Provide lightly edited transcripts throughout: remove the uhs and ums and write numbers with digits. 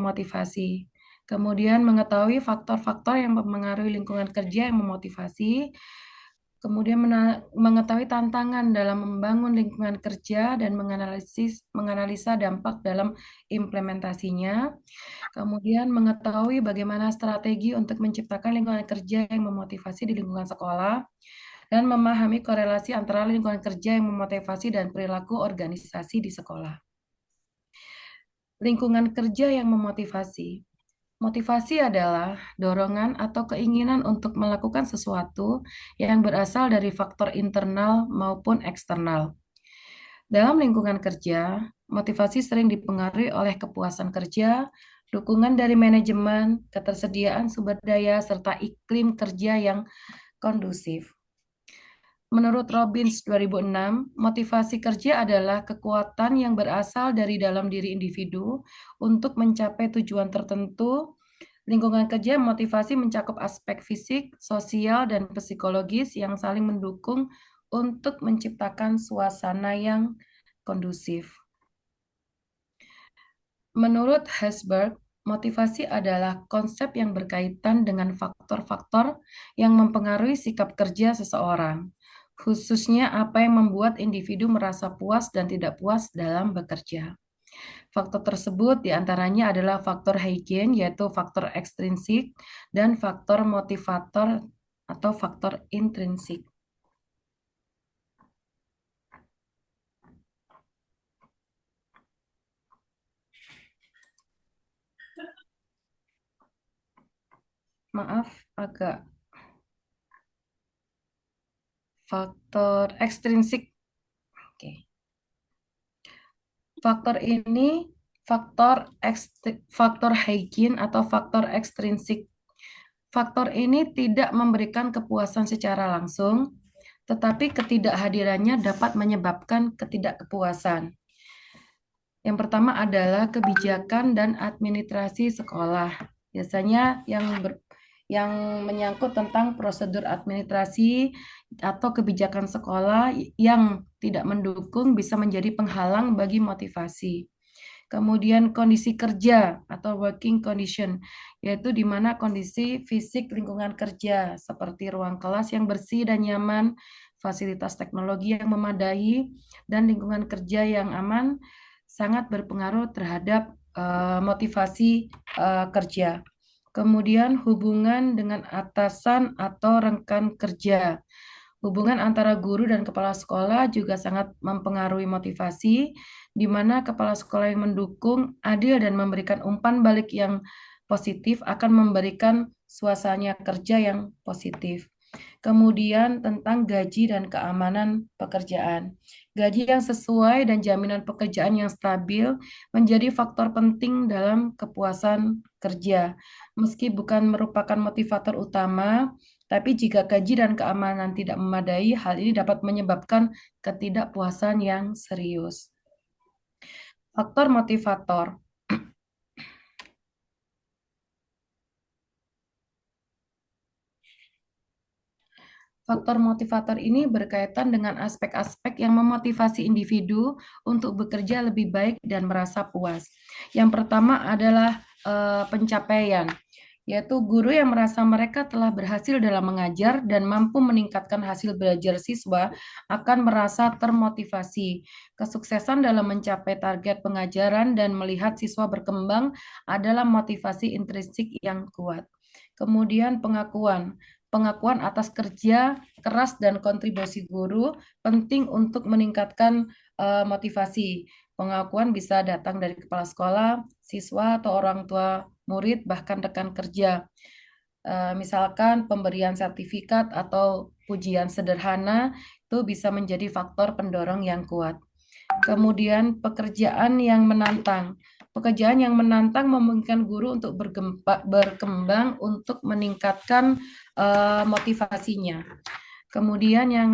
memotivasi. Kemudian mengetahui faktor-faktor yang mempengaruhi lingkungan kerja yang memotivasi. Kemudian mengetahui tantangan dalam membangun lingkungan kerja dan menganalisa dampak dalam implementasinya. Kemudian mengetahui bagaimana strategi untuk menciptakan lingkungan kerja yang memotivasi di lingkungan sekolah dan memahami korelasi antara lingkungan kerja yang memotivasi dan perilaku organisasi di sekolah. Lingkungan kerja yang memotivasi. Motivasi adalah dorongan atau keinginan untuk melakukan sesuatu yang berasal dari faktor internal maupun eksternal. Dalam lingkungan kerja, motivasi sering dipengaruhi oleh kepuasan kerja, dukungan dari manajemen, ketersediaan sumber daya, serta iklim kerja yang kondusif. Menurut Robbins 2006, motivasi kerja adalah kekuatan yang berasal dari dalam diri individu untuk mencapai tujuan tertentu. Lingkungan kerja motivasi mencakup aspek fisik, sosial, dan psikologis yang saling mendukung untuk menciptakan suasana yang kondusif. Menurut Herzberg, motivasi adalah konsep yang berkaitan dengan faktor-faktor yang mempengaruhi sikap kerja seseorang, khususnya apa yang membuat individu merasa puas dan tidak puas dalam bekerja. Faktor tersebut diantaranya adalah faktor Heiken, yaitu faktor ekstrinsik, dan faktor motivator atau faktor intrinsik. Maaf, agak faktor ekstrinsik. Oke. Faktor ini faktor Heiken atau faktor ekstrinsik. Faktor ini tidak memberikan kepuasan secara langsung, tetapi ketidakhadirannya dapat menyebabkan ketidakpuasan. Yang pertama adalah kebijakan dan administrasi sekolah. Biasanya yang menyangkut tentang prosedur administrasi atau kebijakan sekolah yang tidak mendukung bisa menjadi penghalang bagi motivasi. Kemudian kondisi kerja atau working condition, yaitu di mana kondisi fisik lingkungan kerja seperti ruang kelas yang bersih dan nyaman, fasilitas teknologi yang memadai, dan lingkungan kerja yang aman sangat berpengaruh terhadap motivasi kerja. Kemudian hubungan dengan atasan atau rekan kerja. Hubungan antara guru dan kepala sekolah juga sangat mempengaruhi motivasi, di mana kepala sekolah yang mendukung, adil, dan memberikan umpan balik yang positif akan memberikan suasana kerja yang positif. Kemudian tentang gaji dan keamanan pekerjaan. Gaji yang sesuai dan jaminan pekerjaan yang stabil menjadi faktor penting dalam kepuasan kerja. Meski bukan merupakan motivator utama, tapi jika gaji dan keamanan tidak memadai, hal ini dapat menyebabkan ketidakpuasan yang serius. Faktor motivator. Faktor motivator ini berkaitan dengan aspek-aspek yang memotivasi individu untuk bekerja lebih baik dan merasa puas. Yang pertama adalah pencapaian, yaitu guru yang merasa mereka telah berhasil dalam mengajar dan mampu meningkatkan hasil belajar siswa akan merasa termotivasi. Kesuksesan dalam mencapai target pengajaran dan melihat siswa berkembang adalah motivasi intrinsik yang kuat. Kemudian pengakuan. Pengakuan atas kerja keras dan kontribusi guru penting untuk meningkatkan motivasi. Pengakuan bisa datang dari kepala sekolah, siswa, atau orang tua murid, bahkan rekan kerja. Misalkan pemberian sertifikat atau pujian sederhana itu bisa menjadi faktor pendorong yang kuat. Kemudian pekerjaan yang menantang. Pekerjaan yang menantang memungkinkan guru untuk berkembang untuk meningkatkan motivasinya. Kemudian yang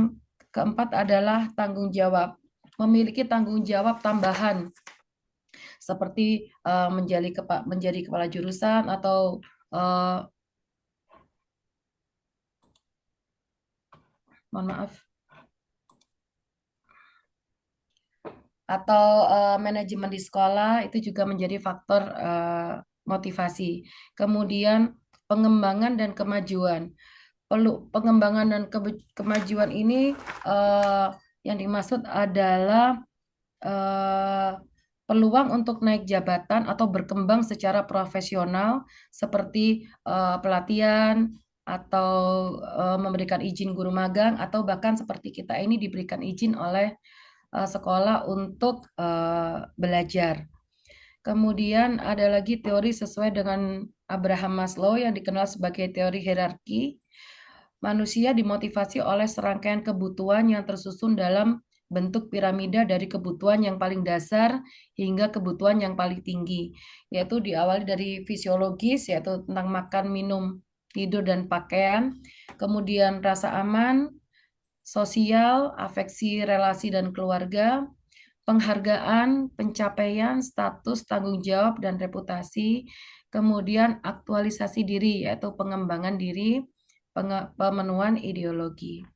keempat adalah tanggung jawab. Memiliki tanggung jawab tambahan seperti menjadi kepala jurusan atau mohon maaf atau manajemen di sekolah itu juga menjadi faktor motivasi. Kemudian pengembangan dan kemajuan. Pengembangan dan kemajuan ini yang dimaksud adalah eh, peluang untuk naik jabatan atau berkembang secara profesional seperti pelatihan atau memberikan izin guru magang atau bahkan seperti kita ini diberikan izin oleh sekolah untuk belajar. Kemudian ada lagi teori sesuai dengan Abraham Maslow yang dikenal sebagai teori hierarki. Manusia dimotivasi oleh serangkaian kebutuhan yang tersusun dalam bentuk piramida dari kebutuhan yang paling dasar hingga kebutuhan yang paling tinggi, yaitu diawali dari fisiologis, yaitu tentang makan, minum, tidur, dan pakaian, kemudian rasa aman, sosial, afeksi, relasi, dan keluarga, penghargaan, pencapaian, status, tanggung jawab, dan reputasi, kemudian aktualisasi diri, yaitu pengembangan diri, pemenuhan ideologi.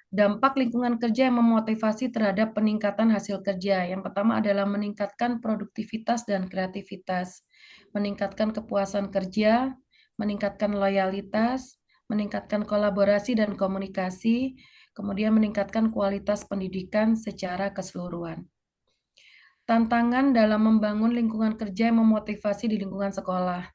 Dampak lingkungan kerja yang memotivasi terhadap peningkatan hasil kerja. Yang pertama adalah meningkatkan produktivitas dan kreativitas, meningkatkan kepuasan kerja, meningkatkan loyalitas, meningkatkan kolaborasi dan komunikasi, kemudian meningkatkan kualitas pendidikan secara keseluruhan. Tantangan dalam membangun lingkungan kerja yang memotivasi di lingkungan sekolah.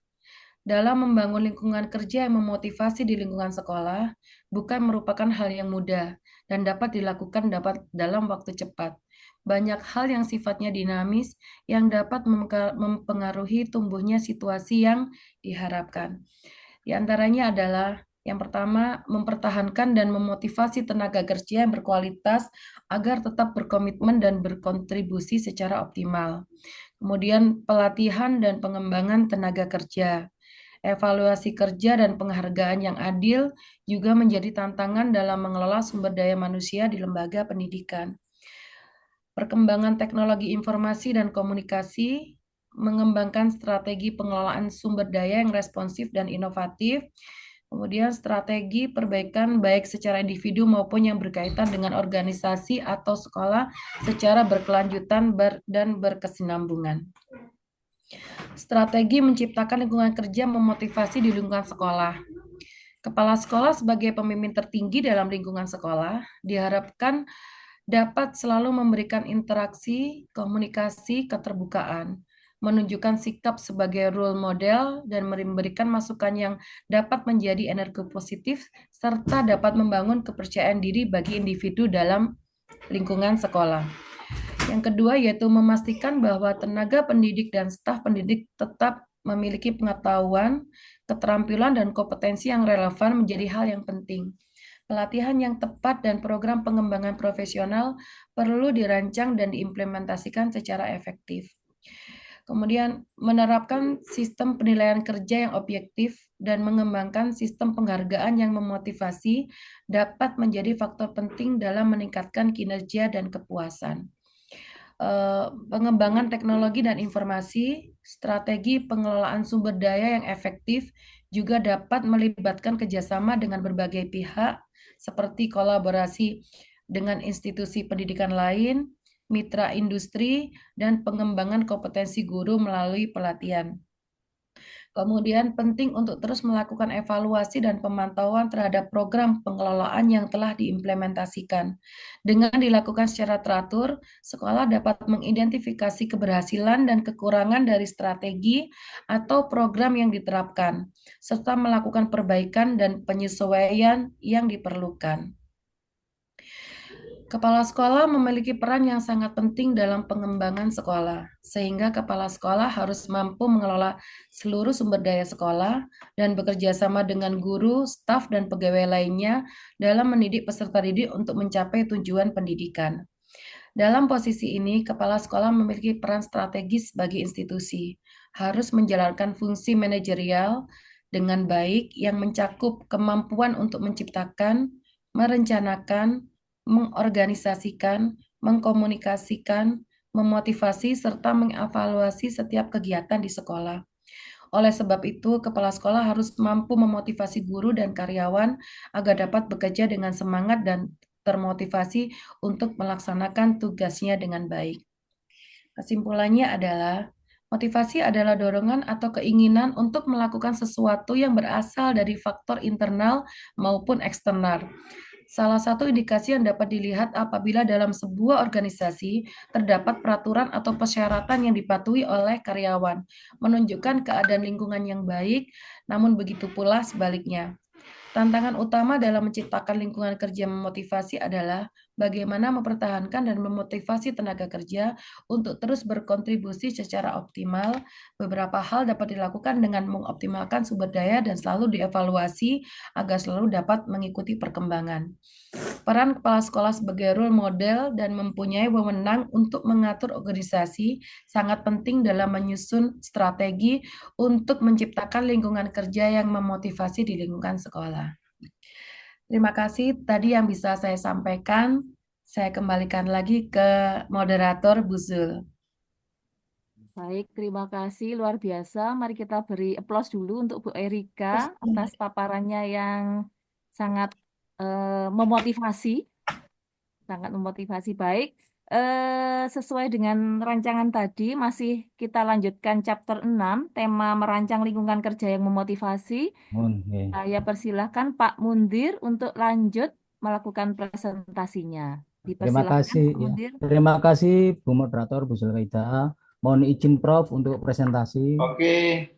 Dalam membangun lingkungan kerja yang memotivasi di lingkungan sekolah bukan merupakan hal yang mudah dan dapat dilakukan dalam waktu cepat. Banyak hal yang sifatnya dinamis yang dapat mempengaruhi tumbuhnya situasi yang diharapkan. Di antaranya adalah yang pertama, mempertahankan dan memotivasi tenaga kerja yang berkualitas agar tetap berkomitmen dan berkontribusi secara optimal. Kemudian pelatihan dan pengembangan tenaga kerja. Evaluasi kerja dan penghargaan yang adil juga menjadi tantangan dalam mengelola sumber daya manusia di lembaga pendidikan. Perkembangan teknologi informasi dan komunikasi, mengembangkan strategi pengelolaan sumber daya yang responsif dan inovatif, kemudian strategi perbaikan baik secara individu maupun yang berkaitan dengan organisasi atau sekolah secara berkelanjutan dan berkesinambungan. Strategi menciptakan lingkungan kerja memotivasi di lingkungan sekolah. Kepala sekolah sebagai pemimpin tertinggi dalam lingkungan sekolah diharapkan dapat selalu memberikan interaksi, komunikasi, keterbukaan, menunjukkan sikap sebagai role model, dan memberikan masukan yang dapat menjadi energi positif, serta dapat membangun kepercayaan diri bagi individu dalam lingkungan sekolah. Yang kedua yaitu memastikan bahwa tenaga pendidik dan staf pendidik tetap memiliki pengetahuan, keterampilan, dan kompetensi yang relevan menjadi hal yang penting. Pelatihan yang tepat dan program pengembangan profesional perlu dirancang dan diimplementasikan secara efektif. Kemudian menerapkan sistem penilaian kerja yang objektif dan mengembangkan sistem penghargaan yang memotivasi dapat menjadi faktor penting dalam meningkatkan kinerja dan kepuasan. Pengembangan teknologi dan informasi, strategi pengelolaan sumber daya yang efektif juga dapat melibatkan kerjasama dengan berbagai pihak, seperti kolaborasi dengan institusi pendidikan lain, mitra industri, dan pengembangan kompetensi guru melalui pelatihan. Kemudian penting untuk terus melakukan evaluasi dan pemantauan terhadap program pengelolaan yang telah diimplementasikan. Dengan dilakukan secara teratur, sekolah dapat mengidentifikasi keberhasilan dan kekurangan dari strategi atau program yang diterapkan, serta melakukan perbaikan dan penyesuaian yang diperlukan. Kepala sekolah memiliki peran yang sangat penting dalam pengembangan sekolah, sehingga kepala sekolah harus mampu mengelola seluruh sumber daya sekolah dan bekerja sama dengan guru, staf, dan pegawai lainnya dalam mendidik peserta didik untuk mencapai tujuan pendidikan. Dalam posisi ini, kepala sekolah memiliki peran strategis bagi institusi, harus menjalankan fungsi manajerial dengan baik yang mencakup kemampuan untuk menciptakan, merencanakan, mengorganisasikan, mengkomunikasikan, memotivasi, serta mengevaluasi setiap kegiatan di sekolah. Oleh sebab itu, kepala sekolah harus mampu memotivasi guru dan karyawan agar dapat bekerja dengan semangat dan termotivasi untuk melaksanakan tugasnya dengan baik. Kesimpulannya adalah Motivasi adalah dorongan atau keinginan untuk melakukan sesuatu yang berasal dari faktor internal maupun eksternal. Salah satu indikasi yang dapat dilihat apabila dalam sebuah organisasi terdapat peraturan atau persyaratan yang dipatuhi oleh karyawan, menunjukkan keadaan lingkungan yang baik, namun begitu pula sebaliknya. Tantangan utama dalam menciptakan lingkungan kerja memotivasi adalah bagaimana mempertahankan dan memotivasi tenaga kerja untuk terus berkontribusi secara optimal. Beberapa hal dapat dilakukan dengan mengoptimalkan sumber daya dan selalu dievaluasi agar selalu dapat mengikuti perkembangan. Peran kepala sekolah sebagai role model dan mempunyai wewenang untuk mengatur organisasi sangat penting dalam menyusun strategi untuk menciptakan lingkungan kerja yang memotivasi di lingkungan sekolah. Terima kasih tadi yang bisa saya sampaikan. Saya kembalikan lagi ke moderator Bu Zul. Baik, terima kasih luar biasa. Mari kita beri aplaus dulu untuk Bu Erika atas paparannya yang sangat memotivasi, sangat memotivasi. Baik, sesuai dengan rancangan tadi, masih kita lanjutkan chapter 6, tema merancang lingkungan kerja yang memotivasi. Saya persilahkan Pak Mundir untuk lanjut melakukan presentasinya. Terima Dipersilahkan kasih Pak ya. Mundir. Terima kasih Bu Moderator Bu Zulkaida. Mohon izin Prof untuk presentasi. Oke.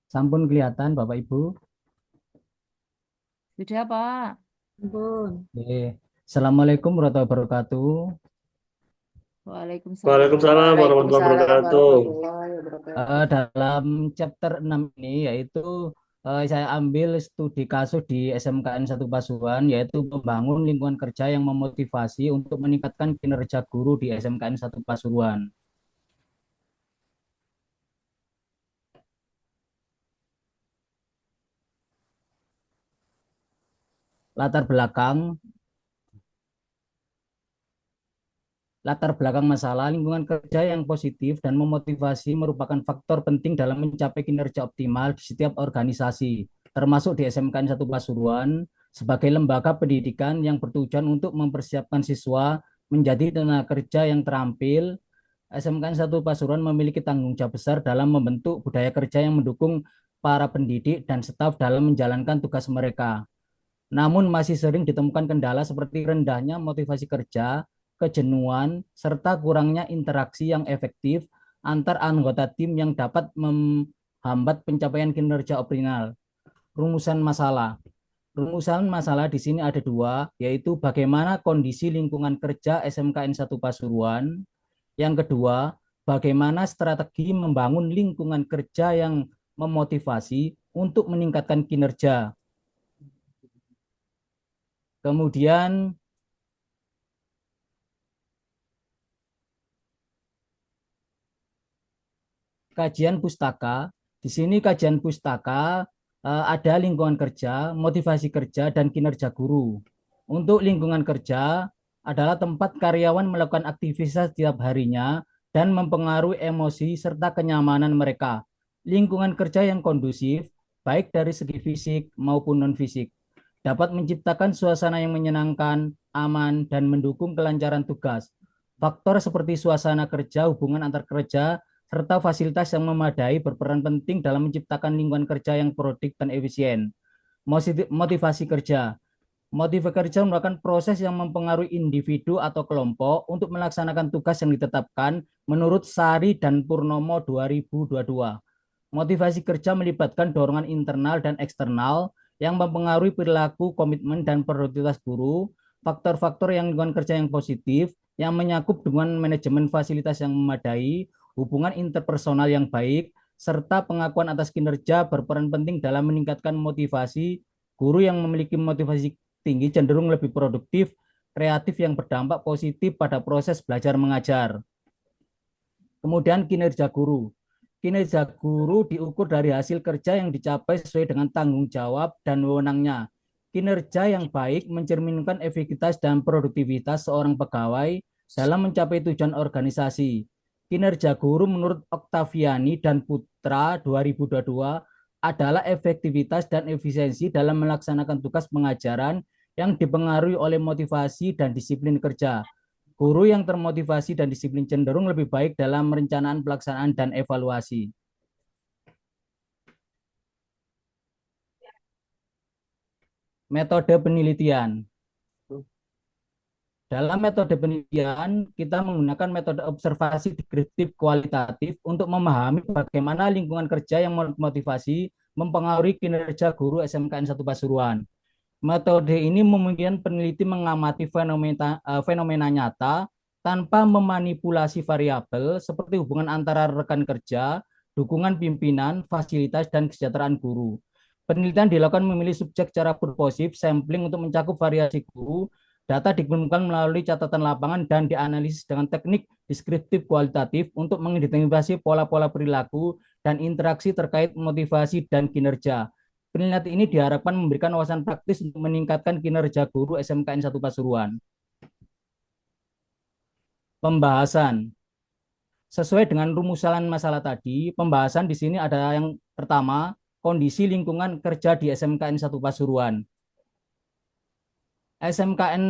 Sampun kelihatan Bapak Ibu. Sudah Pak. Oke. Assalamualaikum warahmatullahi wabarakatuh. Waalaikumsalam. Waalaikumsalam warahmatullahi wabarakatuh. Dalam chapter 6 ini yaitu saya ambil studi kasus di SMKN 1 Pasuruan, yaitu membangun lingkungan kerja yang memotivasi untuk meningkatkan kinerja guru di SMKN 1 Pasuruan. Latar belakang masalah lingkungan kerja yang positif dan memotivasi merupakan faktor penting dalam mencapai kinerja optimal di setiap organisasi, termasuk di SMKN 1 Pasuruan, sebagai lembaga pendidikan yang bertujuan untuk mempersiapkan siswa menjadi tenaga kerja yang terampil. SMKN 1 Pasuruan memiliki tanggung jawab besar dalam membentuk budaya kerja yang mendukung para pendidik dan staf dalam menjalankan tugas mereka. Namun masih sering ditemukan kendala seperti rendahnya motivasi kerja, kejenuhan, serta kurangnya interaksi yang efektif antar anggota tim yang dapat menghambat pencapaian kinerja optimal. Rumusan masalah. Rumusan masalah di sini ada dua, yaitu bagaimana kondisi lingkungan kerja SMKN 1 Pasuruan. Yang kedua, bagaimana strategi membangun lingkungan kerja yang memotivasi untuk meningkatkan kinerja. Kemudian kajian pustaka. Di sini kajian pustaka ada lingkungan kerja, motivasi kerja, dan kinerja guru. Untuk lingkungan kerja adalah tempat karyawan melakukan aktivitas setiap harinya dan mempengaruhi emosi serta kenyamanan mereka. Lingkungan kerja yang kondusif, baik dari segi fisik maupun non-fisik, dapat menciptakan suasana yang menyenangkan, aman, dan mendukung kelancaran tugas. Faktor seperti suasana kerja, hubungan antar kerja, serta fasilitas yang memadai berperan penting dalam menciptakan lingkungan kerja yang produktif dan efisien. Motivasi kerja. Motivasi kerja merupakan proses yang mempengaruhi individu atau kelompok untuk melaksanakan tugas yang ditetapkan menurut Sari dan Purnomo 2022. Motivasi kerja melibatkan dorongan internal dan eksternal yang mempengaruhi perilaku, komitmen, dan produktivitas guru. Faktor-faktor yang lingkungan kerja yang positif yang menyakup dengan manajemen fasilitas yang memadai, hubungan interpersonal yang baik, serta pengakuan atas kinerja berperan penting dalam meningkatkan motivasi. Guru yang memiliki motivasi tinggi cenderung lebih produktif, kreatif yang berdampak positif pada proses belajar mengajar. Kemudian kinerja guru. Kinerja guru diukur dari hasil kerja yang dicapai sesuai dengan tanggung jawab dan wewenangnya. Kinerja yang baik mencerminkan efektivitas dan produktivitas seorang pegawai dalam mencapai tujuan organisasi. Kinerja guru menurut Oktaviani dan Putra 2022 adalah efektivitas dan efisiensi dalam melaksanakan tugas pengajaran yang dipengaruhi oleh motivasi dan disiplin kerja. Guru yang termotivasi dan disiplin cenderung lebih baik dalam merencanakan pelaksanaan dan evaluasi. Metode penelitian. Dalam metode penelitian, kita menggunakan metode observasi deskriptif kualitatif untuk memahami bagaimana lingkungan kerja yang memotivasi mempengaruhi kinerja guru SMKN 1 Pasuruan. Metode ini memungkinkan peneliti mengamati fenomena nyata tanpa memanipulasi variabel seperti hubungan antara rekan kerja, dukungan pimpinan, fasilitas, dan kesejahteraan guru. Penelitian dilakukan memilih subjek secara purposif, sampling untuk mencakup variasi guru, data dikumpulkan melalui catatan lapangan dan dianalisis dengan teknik deskriptif kualitatif untuk mengidentifikasi pola-pola perilaku dan interaksi terkait motivasi dan kinerja. Penelitian ini diharapkan memberikan wawasan praktis untuk meningkatkan kinerja guru SMKN 1 Pasuruan. Pembahasan. Sesuai dengan rumusan masalah tadi, pembahasan di sini ada yang pertama, kondisi lingkungan kerja di SMKN 1 Pasuruan. SMKN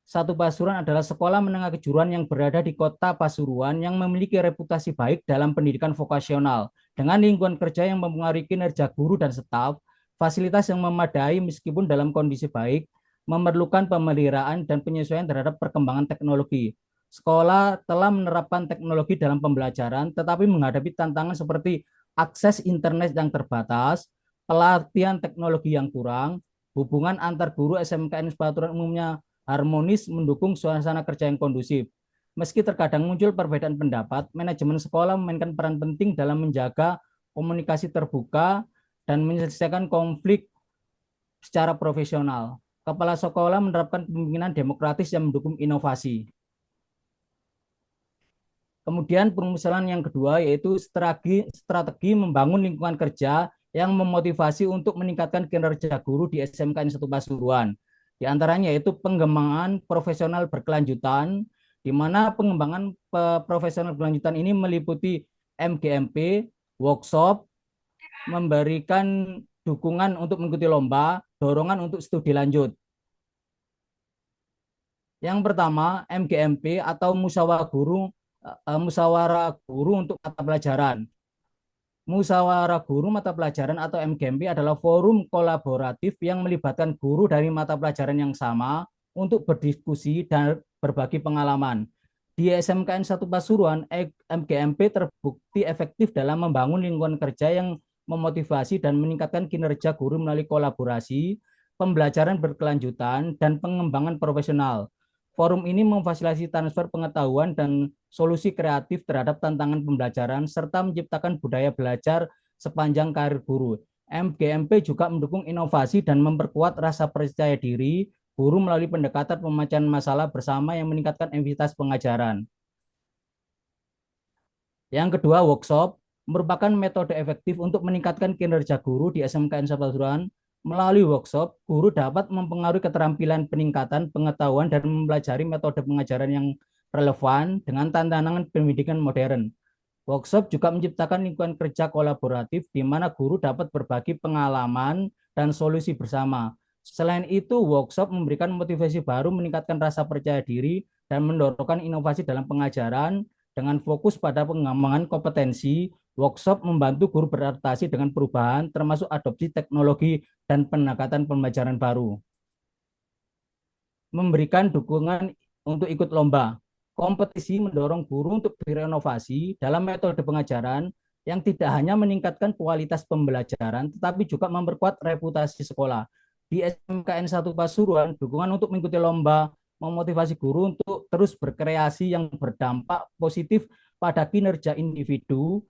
1 Pasuruan adalah sekolah menengah kejuruan yang berada di kota Pasuruan yang memiliki reputasi baik dalam pendidikan vokasional. Dengan lingkungan kerja yang mempengaruhi kinerja guru dan staf, fasilitas yang memadai meskipun dalam kondisi baik, memerlukan pemeliharaan dan penyesuaian terhadap perkembangan teknologi. Sekolah telah menerapkan teknologi dalam pembelajaran, tetapi menghadapi tantangan seperti akses internet yang terbatas, pelatihan teknologi yang kurang, hubungan antar guru SMKN Pasuruan umumnya harmonis mendukung suasana kerja yang kondusif. Meski terkadang muncul perbedaan pendapat, manajemen sekolah memainkan peran penting dalam menjaga komunikasi terbuka dan menyelesaikan konflik secara profesional. Kepala sekolah menerapkan kepemimpinan demokratis yang mendukung inovasi. Kemudian permasalahan yang kedua yaitu strategi membangun lingkungan kerja yang memotivasi untuk meningkatkan kinerja guru di SMKN 1 Pasuruan. Di antaranya yaitu pengembangan profesional berkelanjutan, di mana pengembangan profesional berkelanjutan ini meliputi MGMP, workshop, memberikan dukungan untuk mengikuti lomba, dorongan untuk studi lanjut. Yang pertama, MGMP atau musyawarah guru untuk mata pelajaran. Musyawarah guru mata pelajaran atau MGMP adalah forum kolaboratif yang melibatkan guru dari mata pelajaran yang sama untuk berdiskusi dan berbagi pengalaman. Di SMKN 1 Pasuruan, MGMP terbukti efektif dalam membangun lingkungan kerja yang memotivasi dan meningkatkan kinerja guru melalui kolaborasi, pembelajaran berkelanjutan, dan pengembangan profesional. Forum ini memfasilitasi transfer pengetahuan dan solusi kreatif terhadap tantangan pembelajaran serta menciptakan budaya belajar sepanjang karir guru. MGMP juga mendukung inovasi dan memperkuat rasa percaya diri guru melalui pendekatan pemecahan masalah bersama yang meningkatkan efektivitas pengajaran. Yang kedua, workshop merupakan metode efektif untuk meningkatkan kinerja guru di SMKN 1 Pasuruan. Melalui workshop, guru dapat mempengaruhi keterampilan peningkatan pengetahuan dan mempelajari metode pengajaran yang relevan dengan tantangan pendidikan modern. Workshop juga menciptakan lingkungan kerja kolaboratif di mana guru dapat berbagi pengalaman dan solusi bersama. Selain itu, workshop memberikan motivasi baru, meningkatkan rasa percaya diri, dan mendorongkan inovasi dalam pengajaran. Dengan fokus pada pengembangan kompetensi, workshop membantu guru beradaptasi dengan perubahan, termasuk adopsi teknologi dan pendekatan pembelajaran baru. Memberikan dukungan untuk ikut lomba. Kompetisi mendorong guru untuk berinovasi dalam metode pengajaran yang tidak hanya meningkatkan kualitas pembelajaran, tetapi juga memperkuat reputasi sekolah. Di SMKN 1 Pasuruan, dukungan untuk mengikuti lomba memotivasi guru untuk terus berkreasi yang berdampak positif pada kinerja individu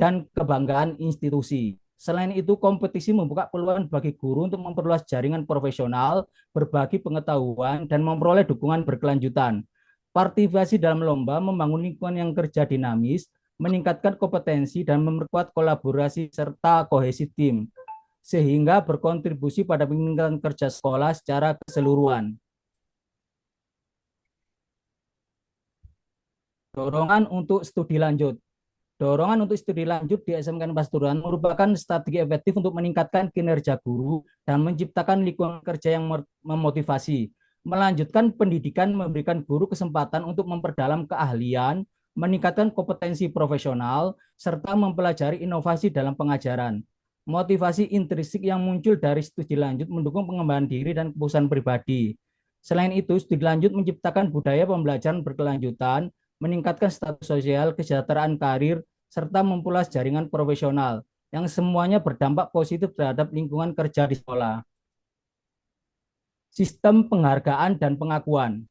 dan kebanggaan institusi. Selain itu, kompetisi membuka peluang bagi guru untuk memperluas jaringan profesional, berbagi pengetahuan, dan memperoleh dukungan berkelanjutan. Partisipasi dalam lomba membangun lingkungan yang kerja dinamis, meningkatkan kompetensi, dan memperkuat kolaborasi serta kohesi tim. sehingga berkontribusi pada peningkatan kerja sekolah secara keseluruhan. Dorongan untuk studi lanjut. Dorongan untuk studi lanjut di SMK Pasuruan merupakan strategi efektif untuk meningkatkan kinerja guru dan menciptakan lingkungan kerja yang memotivasi. Melanjutkan pendidikan memberikan guru kesempatan untuk memperdalam keahlian, meningkatkan kompetensi profesional, serta mempelajari inovasi dalam pengajaran. Motivasi intrinsik yang muncul dari studi lanjut mendukung pengembangan diri dan kepuasan pribadi. Selain itu, studi lanjut menciptakan budaya pembelajaran berkelanjutan, meningkatkan status sosial, kesejahteraan karir, serta memperluas jaringan profesional yang semuanya berdampak positif terhadap lingkungan kerja di sekolah. Sistem penghargaan dan pengakuan.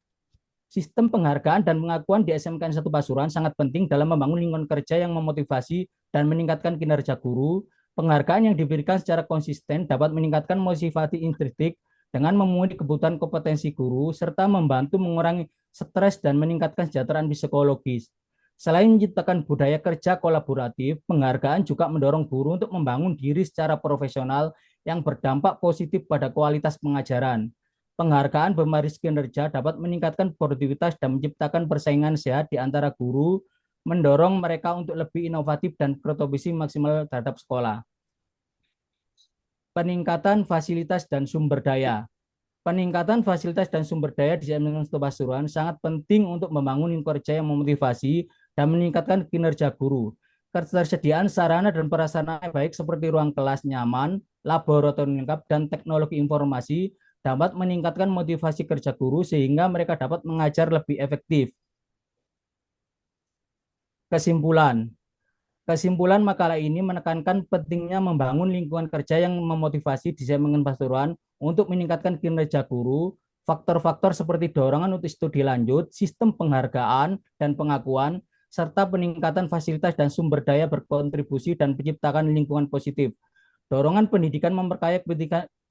Sistem penghargaan dan pengakuan di SMK 1 Pasuruan sangat penting dalam membangun lingkungan kerja yang memotivasi dan meningkatkan kinerja guru. Penghargaan yang diberikan secara konsisten dapat meningkatkan motivasi intrinsik dengan memenuhi kebutuhan kompetensi guru, serta membantu mengurangi stres dan meningkatkan kesejahteraan psikologis. Selain menciptakan budaya kerja kolaboratif, penghargaan juga mendorong guru untuk membangun diri secara profesional yang berdampak positif pada kualitas pengajaran. Penghargaan berbasis kinerja dapat meningkatkan produktivitas dan menciptakan persaingan sehat di antara guru, mendorong mereka untuk lebih inovatif dan berkontribusi maksimal terhadap sekolah. Peningkatan fasilitas dan sumber daya. Peningkatan fasilitas dan sumber daya di SMK Pasuruan sangat penting untuk membangun lingkungan kerja yang memotivasi dan meningkatkan kinerja guru. Ketersediaan sarana dan prasarana baik seperti ruang kelas nyaman, laboratorium lengkap, dan teknologi informasi dapat meningkatkan motivasi kerja guru sehingga mereka dapat mengajar lebih efektif. Kesimpulan. Kesimpulan makalah ini menekankan pentingnya membangun lingkungan kerja yang memotivasi di SMK Pasuruan untuk meningkatkan kinerja guru. Faktor-faktor seperti dorongan untuk studi lanjut, sistem penghargaan dan pengakuan, serta peningkatan fasilitas dan sumber daya berkontribusi dan menciptakan lingkungan positif. Dorongan pendidikan memperkaya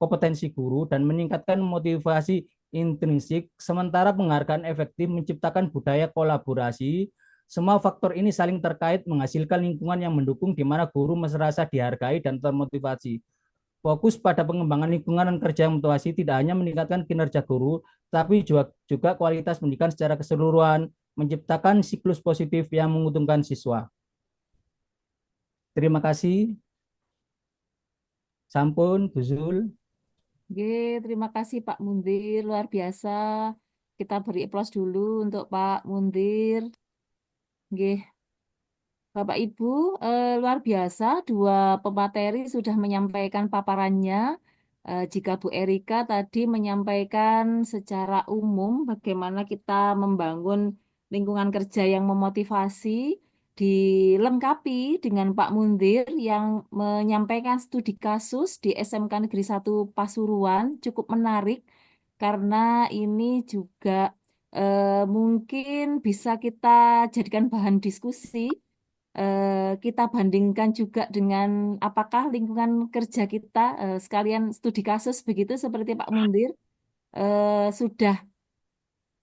kompetensi guru dan meningkatkan motivasi intrinsik, sementara penghargaan efektif menciptakan budaya kolaborasi. Semua faktor ini saling terkait menghasilkan lingkungan yang mendukung di mana guru merasa dihargai dan termotivasi. Fokus pada pengembangan lingkungan dan kerja yang motivasi tidak hanya meningkatkan kinerja guru, tapi juga kualitas pendidikan secara keseluruhan, menciptakan siklus positif yang menguntungkan siswa. Terima kasih. Sampun, Bu Zul. Oke, terima kasih Pak Mundir, luar biasa. Kita beri aplaus dulu untuk Pak Mundir. Oke, Bapak Ibu, luar biasa, dua pemateri sudah menyampaikan paparannya. Jika Bu Erika tadi menyampaikan secara umum bagaimana kita membangun lingkungan kerja yang memotivasi, dilengkapi dengan Pak Mundir yang menyampaikan studi kasus di SMK Negeri 1 Pasuruan, cukup menarik karena ini juga mungkin bisa kita jadikan bahan diskusi, kita bandingkan juga dengan apakah lingkungan kerja kita sekalian studi kasus begitu seperti Pak Mundir sudah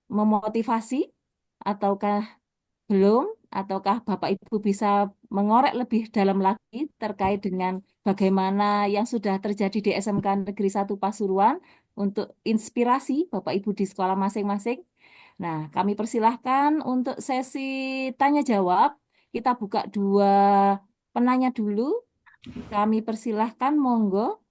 memotivasi ataukah belum, ataukah Bapak Ibu bisa mengorek lebih dalam lagi terkait dengan bagaimana yang sudah terjadi di SMK Negeri 1 Pasuruan untuk inspirasi Bapak Ibu di sekolah masing-masing. Nah, kami persilahkan untuk sesi tanya jawab. Kita buka dua penanya dulu. Kami persilahkan, monggo.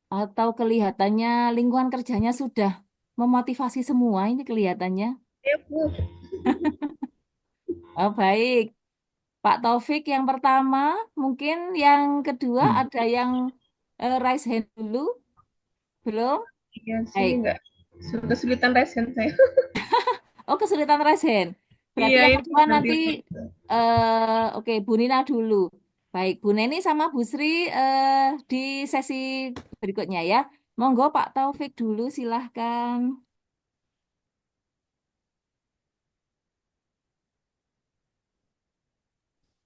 Atau kelihatannya lingkungan kerjanya sudah memotivasi semua ini kelihatannya. Ya, Bu. Oh, baik. Pak Taufik yang pertama, mungkin yang kedua ada yang raise hand dulu, belum? Iya sih, Baik. enggak. Kesulitan resen saya. Oh, kesulitan raise hand. Berarti Iya, yang itu kedua nanti. nanti, oke, Bu Nina dulu. Baik, Bu Neni sama Bu Sri di sesi berikutnya ya. Monggo Pak Taufik dulu, silahkan.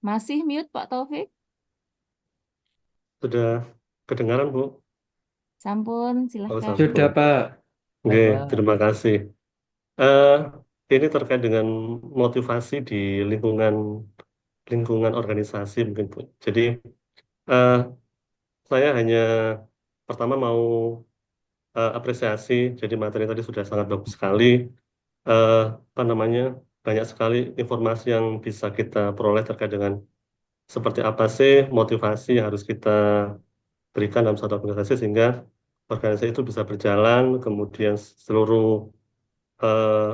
Masih mute Pak Taufik? Sudah kedengaran, Bu? Sampun, Oh, silahkan. sampun. Sudah, Pak. Oke, Bapak. terima kasih. Eh, ini terkait dengan motivasi di lingkungan organisasi mungkin Bu. Jadi eh, saya hanya pertama mau apresiasi. Jadi materi tadi sudah sangat bagus sekali. Apa namanya, banyak sekali informasi yang bisa kita peroleh terkait dengan seperti apa sih motivasi yang harus kita berikan dalam satu organisasi sehingga organisasi itu bisa berjalan, kemudian seluruh eh,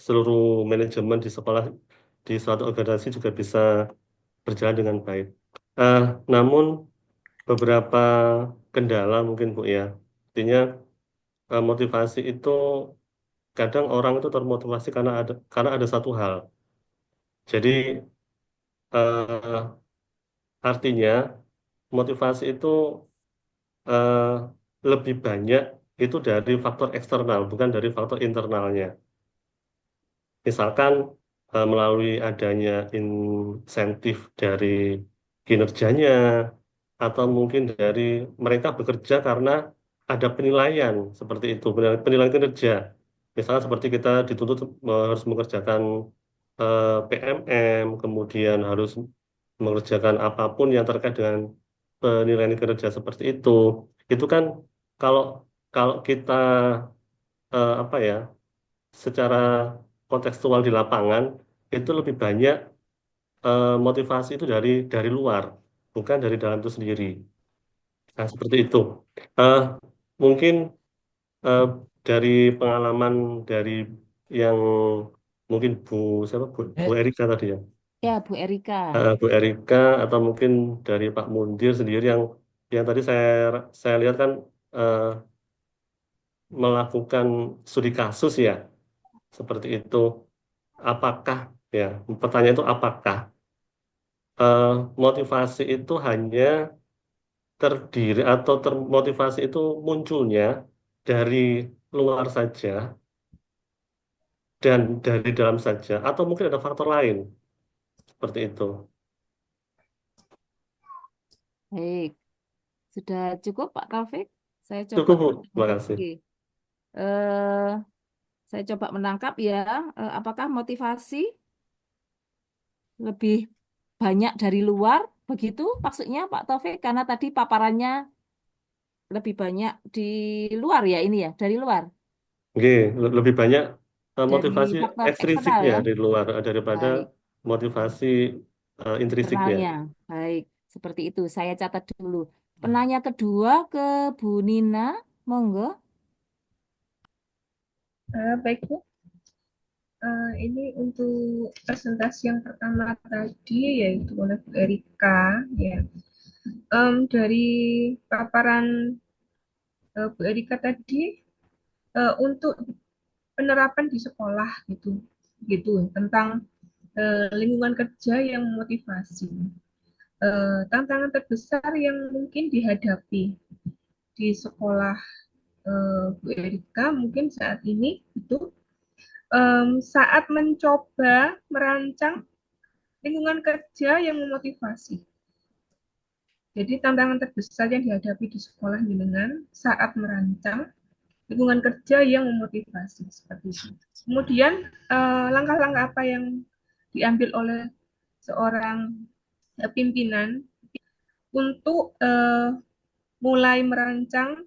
seluruh manajemen di sekolah di suatu organisasi juga bisa berjalan dengan baik. Eh, Namun beberapa kendala mungkin Bu ya, artinya motivasi itu kadang orang itu termotivasi karena ada satu hal. Jadi eh, artinya motivasi itu eh, lebih banyak itu dari faktor eksternal, bukan dari faktor internalnya. Misalkan melalui adanya insentif dari kinerjanya, atau mungkin dari mereka bekerja karena ada penilaian seperti itu, penilaian kinerja. Misalnya seperti kita dituntut harus mengerjakan PMM, kemudian harus mengerjakan apapun yang terkait dengan penilaian kinerja seperti itu kan kalau kalau kita apa ya, secara kontekstual di lapangan itu lebih banyak motivasi itu dari luar, bukan dari dalam itu sendiri. Nah, seperti itu. Eh, Mungkin eh, dari pengalaman dari yang mungkin Bu Eh, Erika tadi ya, Ya, Bu Erika. Bu Erika atau mungkin dari Pak Mundir sendiri yang tadi saya lihat kan eh, melakukan studi kasus ya, seperti itu. Apakah ya, pertanyaan itu apakah eh, motivasi itu hanya terdiri atau termotivasi itu munculnya dari luar saja dan dari dalam saja, atau mungkin ada faktor lain seperti itu. Baik, sudah cukup Pak Taufik? Saya coba Cukup Bu, terima menangkap. kasih. Oke. Eh, saya coba menangkap ya, apakah motivasi lebih banyak dari luar? Begitu maksudnya Pak Taufik? Karena tadi paparannya lebih banyak di luar ya ini ya, dari luar, Oke, lebih banyak dari motivasi faktor eksternal ekstrinsiknya ya. dari luar daripada Baik, motivasi intrinsiknya. internalnya. Baik, seperti itu. Saya catat dulu. Hmm. Penanya kedua ke Bu Nina, monggo. Baik Bu, ini untuk presentasi yang pertama tadi yaitu oleh Bu Erika ya. Dari paparan Bu Erika tadi untuk penerapan di sekolah gitu tentang lingkungan kerja yang memotivasi. Tantangan terbesar yang mungkin dihadapi di sekolah Bu Erika mungkin saat ini itu saat mencoba merancang lingkungan kerja yang memotivasi. Jadi tantangan terbesar yang dihadapi di sekolah jenengan saat merancang lingkungan kerja yang memotivasi seperti itu. Kemudian langkah-langkah apa yang diambil oleh seorang pimpinan untuk mulai merancang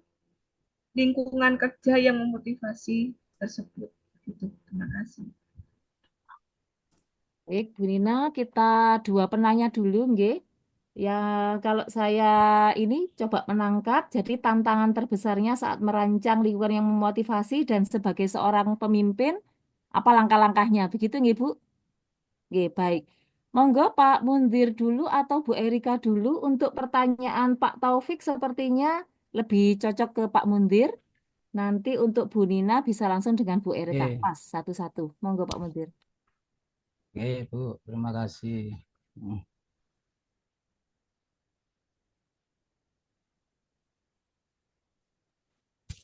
lingkungan kerja yang memotivasi tersebut. Gitu. Terima kasih. Baik, Bu Nina, kita dua penanya dulu, nggih. Ya, kalau saya ini coba menangkap, jadi tantangan terbesarnya saat merancang lingkungan yang memotivasi dan sebagai seorang pemimpin, apa langkah-langkahnya? Begitu, nggih, Bu? Nggih, baik. Monggo Pak Mundir dulu atau Bu Erika dulu untuk pertanyaan Pak Taufik sepertinya lebih cocok ke Pak Mundir. Nanti untuk Bu Nina bisa langsung dengan Bu Erika. Oke, Pas satu-satu. Monggo Pak Mundir. oke Bu, terima kasih. Hmm.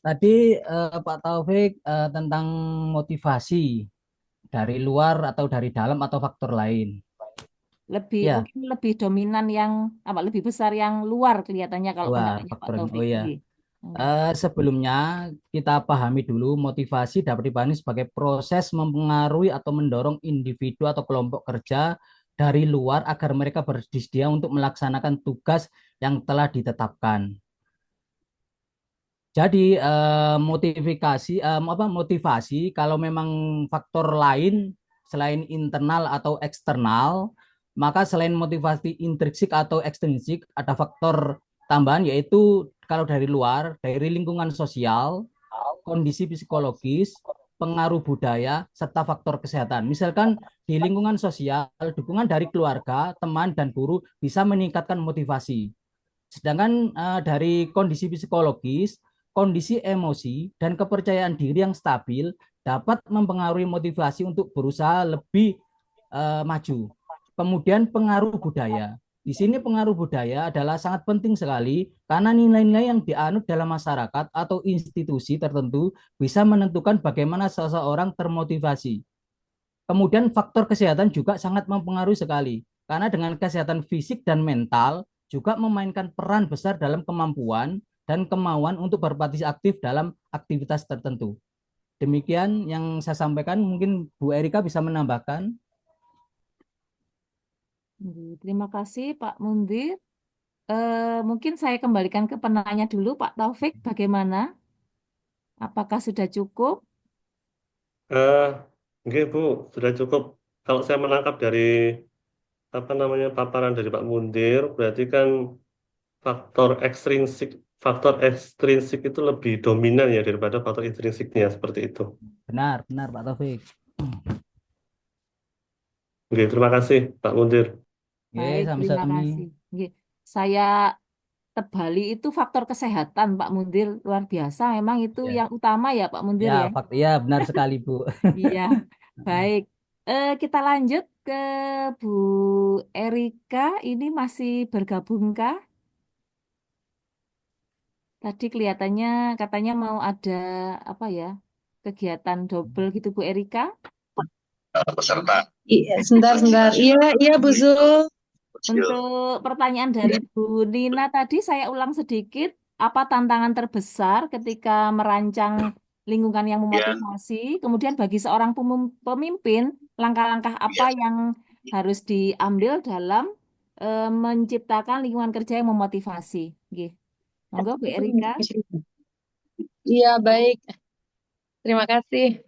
Tadi Pak Taufik tentang motivasi dari luar atau dari dalam atau faktor lain. Lebih Ya, mungkin lebih dominan yang apa lebih besar yang luar kelihatannya kalau luar pendapatnya Pak faktor. Taufik. Oh ya. Nggih. Sebelumnya kita pahami dulu motivasi dapat dipahami sebagai proses mempengaruhi atau mendorong individu atau kelompok kerja dari luar agar mereka bersedia untuk melaksanakan tugas yang telah ditetapkan. Jadi motivasi kalau memang faktor lain selain internal atau eksternal, maka selain motivasi intrinsik atau ekstrinsik ada faktor tambahan yaitu kalau dari luar, dari lingkungan sosial, kondisi psikologis, pengaruh budaya, serta faktor kesehatan. Misalkan di lingkungan sosial, dukungan dari keluarga, teman, dan guru bisa meningkatkan motivasi. Sedangkan dari kondisi psikologis, kondisi emosi, dan kepercayaan diri yang stabil dapat mempengaruhi motivasi untuk berusaha lebih maju. Kemudian pengaruh budaya. Di sini pengaruh budaya adalah sangat penting sekali karena nilai-nilai yang dianut dalam masyarakat atau institusi tertentu bisa menentukan bagaimana seseorang termotivasi. Kemudian faktor kesehatan juga sangat mempengaruhi sekali karena dengan kesehatan fisik dan mental juga memainkan peran besar dalam kemampuan dan kemauan untuk berpartisipasi aktif dalam aktivitas tertentu. Demikian yang saya sampaikan, mungkin Bu Erika bisa menambahkan. Terima kasih Pak Mundir. Mungkin saya kembalikan ke penanya dulu, Pak Taufik, bagaimana? Apakah sudah cukup? Eh, Oke Bu, sudah cukup. Kalau saya menangkap dari paparan dari Pak Mundir, berarti kan faktor ekstrinsik itu lebih dominan ya daripada faktor intrinsiknya seperti itu. Benar, benar Pak Taufik. Oke, terima kasih Pak Mundir. Baik, terima Sami-sami. kasih. Oke, saya tebali itu faktor kesehatan, Pak Mundir, luar biasa. Memang itu Ya, yang utama ya, Pak Mundir ya. ya benar sekali Bu. Iya, baik. Kita lanjut ke Bu Erika. Ini masih bergabungkah? Tadi kelihatannya katanya mau ada apa ya? Kegiatan double gitu Bu Erika. Iya, sebentar. Iya, Bu Zul. Untuk pertanyaan dari Bu Nina tadi saya ulang sedikit. Apa tantangan terbesar ketika merancang lingkungan yang memotivasi? Kemudian bagi seorang pemimpin, langkah-langkah apa yang harus diambil dalam menciptakan lingkungan kerja yang memotivasi? Nggih. Monggo Bu Erika. Iya, baik. Terima kasih.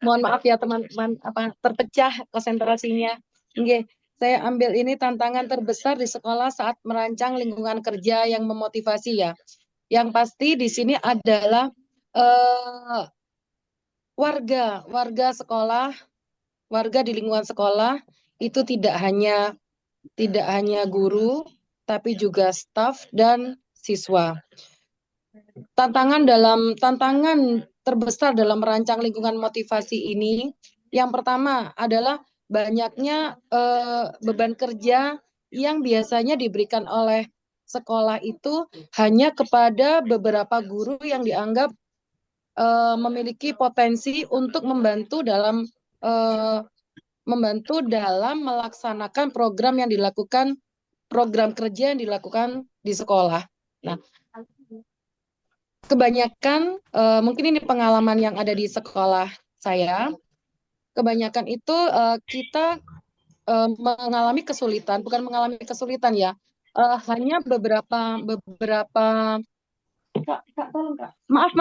Mohon maaf ya teman-teman, terpecah konsentrasinya. Oke, saya ambil ini tantangan terbesar di sekolah saat merancang lingkungan kerja yang memotivasi ya. Yang pasti di sini adalah warga sekolah, warga di lingkungan sekolah itu tidak hanya guru, tapi juga staf dan siswa. Tantangan terbesar dalam merancang lingkungan motivasi ini, yang pertama adalah banyaknya beban kerja yang biasanya diberikan oleh sekolah itu hanya kepada beberapa guru yang dianggap memiliki potensi untuk membantu dalam melaksanakan program kerja yang dilakukan di sekolah. Nah, kebanyakan mungkin ini pengalaman yang ada di sekolah saya. Kebanyakan itu kita mengalami kesulitan, bukan mengalami kesulitan ya. Hanya beberapa Kak, tolong Kak. Maaf,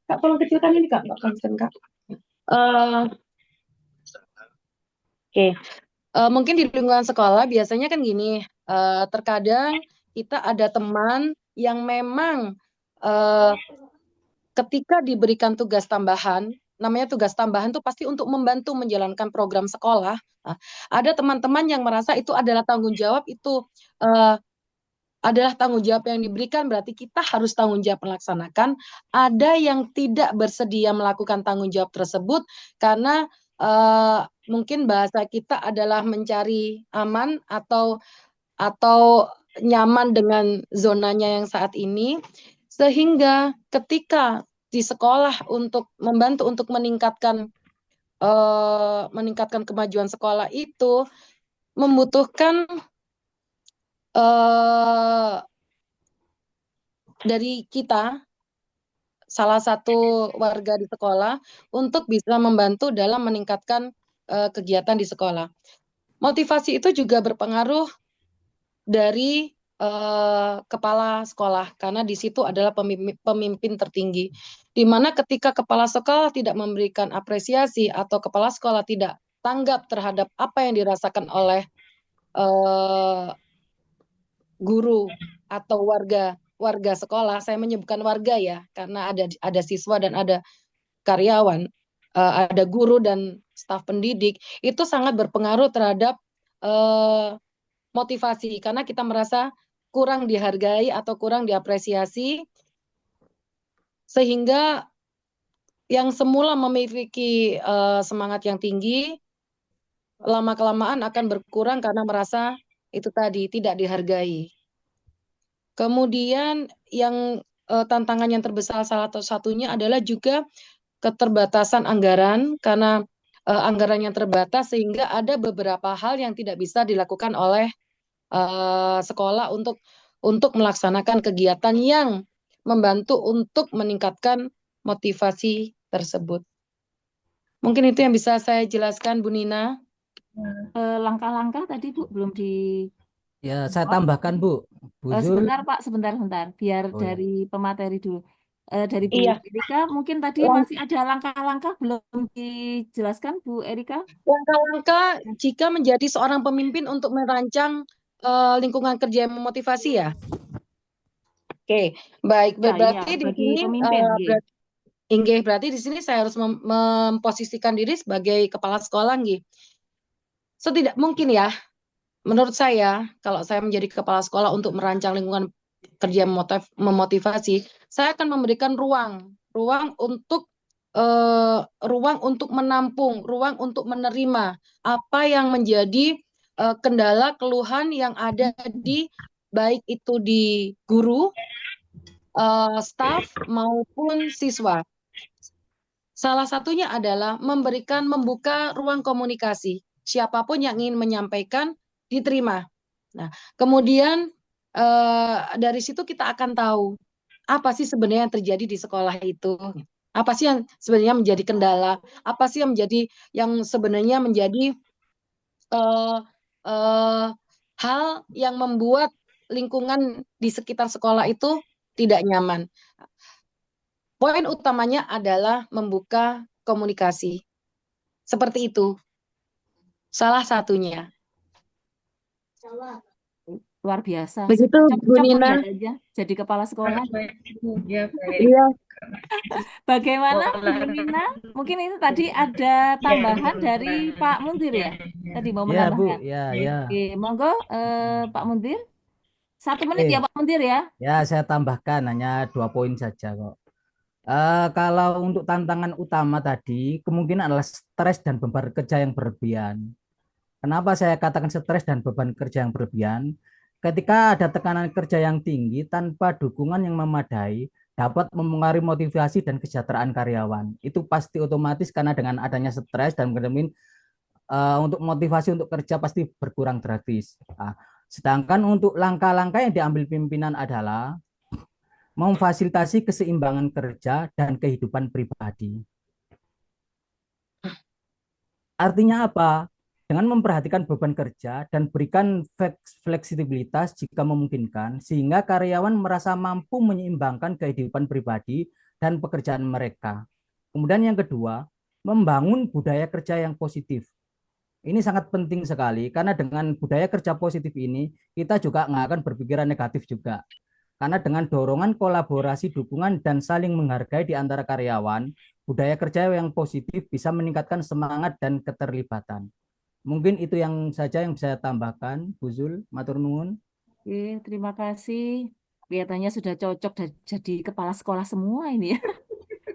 Kak, tolong kecilkan ini Kak, Kak. Oke. Mungkin di lingkungan sekolah biasanya kan gini, terkadang kita ada teman yang memang ketika diberikan tugas tambahan, namanya tugas tambahan itu pasti untuk membantu menjalankan program sekolah. Nah, ada teman-teman yang merasa itu adalah tanggung jawab, itu adalah tanggung jawab yang diberikan, berarti kita harus tanggung jawab melaksanakan. Ada yang tidak bersedia melakukan tanggung jawab tersebut karena mungkin bahasa kita adalah mencari aman atau nyaman dengan zonanya yang saat ini, sehingga ketika di sekolah untuk membantu untuk meningkatkan kemajuan sekolah itu membutuhkan dari kita salah satu warga di sekolah untuk bisa membantu dalam meningkatkan kegiatan di sekolah. Motivasi itu juga berpengaruh dari kepala sekolah karena di situ adalah pemimpin tertinggi. Di mana ketika kepala sekolah tidak memberikan apresiasi atau kepala sekolah tidak tanggap terhadap apa yang dirasakan oleh eh, guru atau warga sekolah, saya menyebutkan warga ya, karena ada siswa dan ada karyawan, ada guru dan staf pendidik, itu sangat berpengaruh terhadap motivasi karena kita merasa kurang dihargai atau kurang diapresiasi, sehingga yang semula memiliki semangat yang tinggi lama-kelamaan akan berkurang karena merasa itu tadi tidak dihargai. Kemudian yang tantangan yang terbesar salah satunya adalah juga keterbatasan anggaran karena anggaran yang terbatas sehingga ada beberapa hal yang tidak bisa dilakukan oleh sekolah untuk melaksanakan kegiatan yang membantu untuk meningkatkan motivasi tersebut. Mungkin itu yang bisa saya jelaskan, Bu Nina. Langkah-langkah tadi Bu belum di Ya, saya tambahkan Bu. Bu Zul. sebentar Pak, sebentar. Biar Oh, ya. dari pemateri dulu. Dari Bu Iya. Erika, mungkin tadi masih ada langkah-langkah belum dijelaskan Bu Erika? Langkah-langkah jika menjadi seorang pemimpin untuk merancang lingkungan kerja yang memotivasi ya. Oke, baik. Ya, Berarti iya, di bagi sini pemimpin. berarti di sini saya harus memposisikan diri sebagai kepala sekolah nggih. Setidak mungkin ya, menurut saya kalau saya menjadi kepala sekolah untuk merancang lingkungan kerja memotivasi, saya akan memberikan ruang untuk menampung, ruang untuk menerima apa yang menjadi kendala keluhan yang ada di baik itu di guru, staf maupun siswa. Salah satunya adalah membuka ruang komunikasi. Siapapun yang ingin menyampaikan diterima. Nah, kemudian dari situ kita akan tahu apa sih sebenarnya yang terjadi di sekolah itu. Apa sih yang sebenarnya menjadi kendala? Apa sih yang sebenarnya menjadi hal yang membuat lingkungan di sekitar sekolah itu tidak nyaman. Poin utamanya adalah membuka komunikasi. Seperti itu. Salah satunya. Luar biasa. Begitu, Bu Cocok Nina. aja jadi kepala sekolah. Ya, baik. Iya. Bagaimana Bu Nina? Mungkin itu tadi ada tambahan dari Pak Muntir ya? Tadi mau Ya, Bu. menambahkan. Ya. Oke, monggo Pak Muntir. 1 menit ya Pak Muntir ya? Ya, saya tambahkan hanya 2 poin saja kok. Kalau untuk tantangan utama tadi, kemungkinan adalah stres dan beban kerja yang berlebihan. Kenapa saya katakan stres dan beban kerja yang berlebihan? Ketika ada tekanan kerja yang tinggi tanpa dukungan yang memadai, dapat mempengaruhi motivasi dan kesejahteraan karyawan. Itu pasti otomatis karena dengan adanya stres dan kemudian untuk motivasi untuk kerja pasti berkurang drastis. Nah, sedangkan untuk langkah-langkah yang diambil pimpinan adalah memfasilitasi keseimbangan kerja dan kehidupan pribadi. Artinya apa? Dengan memperhatikan beban kerja dan berikan fleksibilitas jika memungkinkan, sehingga karyawan merasa mampu menyeimbangkan kehidupan pribadi dan pekerjaan mereka. Kemudian yang kedua, membangun budaya kerja yang positif. Ini sangat penting sekali, karena dengan budaya kerja positif ini, kita juga nggak akan berpikiran negatif juga. Karena dengan dorongan kolaborasi, dukungan, dan saling menghargai di antara karyawan, budaya kerja yang positif bisa meningkatkan semangat dan keterlibatan. Mungkin itu yang saja yang saya tambahkan, Bu Zul, matur nuwun. Oke, terima kasih. Kelihatannya sudah cocok jadi kepala sekolah semua ini ya.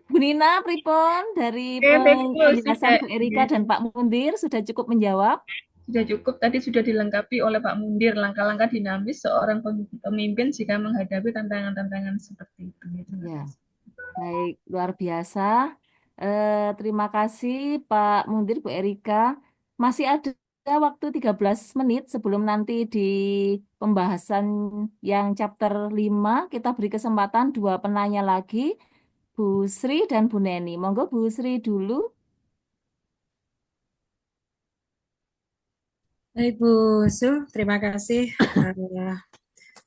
Bu Nina, Pripon, dari penjelasan Bu Erika dan Pak Mundir sudah cukup menjawab? Sudah cukup, tadi sudah dilengkapi oleh Pak Mundir langkah-langkah dinamis seorang pemimpin jika menghadapi tantangan-tantangan seperti itu. Ya, baik, luar biasa. Terima kasih Pak Mundir, Bu Erika. Masih ada waktu 13 menit sebelum nanti di pembahasan yang chapter 5 kita beri kesempatan 2 penanya lagi. Bu Sri dan Bu Neni. Monggo Bu Sri dulu. Baik, Bu Sul, terima kasih.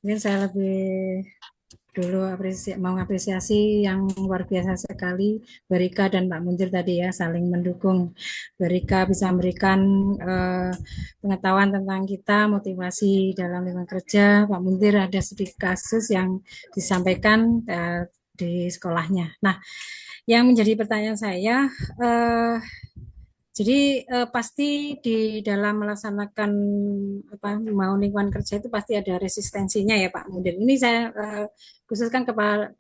Mungkin saya lebih dulu mau apresiasi yang luar biasa sekali Bu Rika dan Pak Muntir tadi ya, saling mendukung. Bu Rika bisa memberikan pengetahuan tentang kita, motivasi dalam lingkungan kerja. Pak Muntir ada sedikit kasus yang disampaikan di sekolahnya. Nah, yang menjadi pertanyaan saya, jadi pasti di dalam melaksanakan mau lingkungan kerja itu pasti ada resistensinya ya Pak Mudir. Ini saya khususkan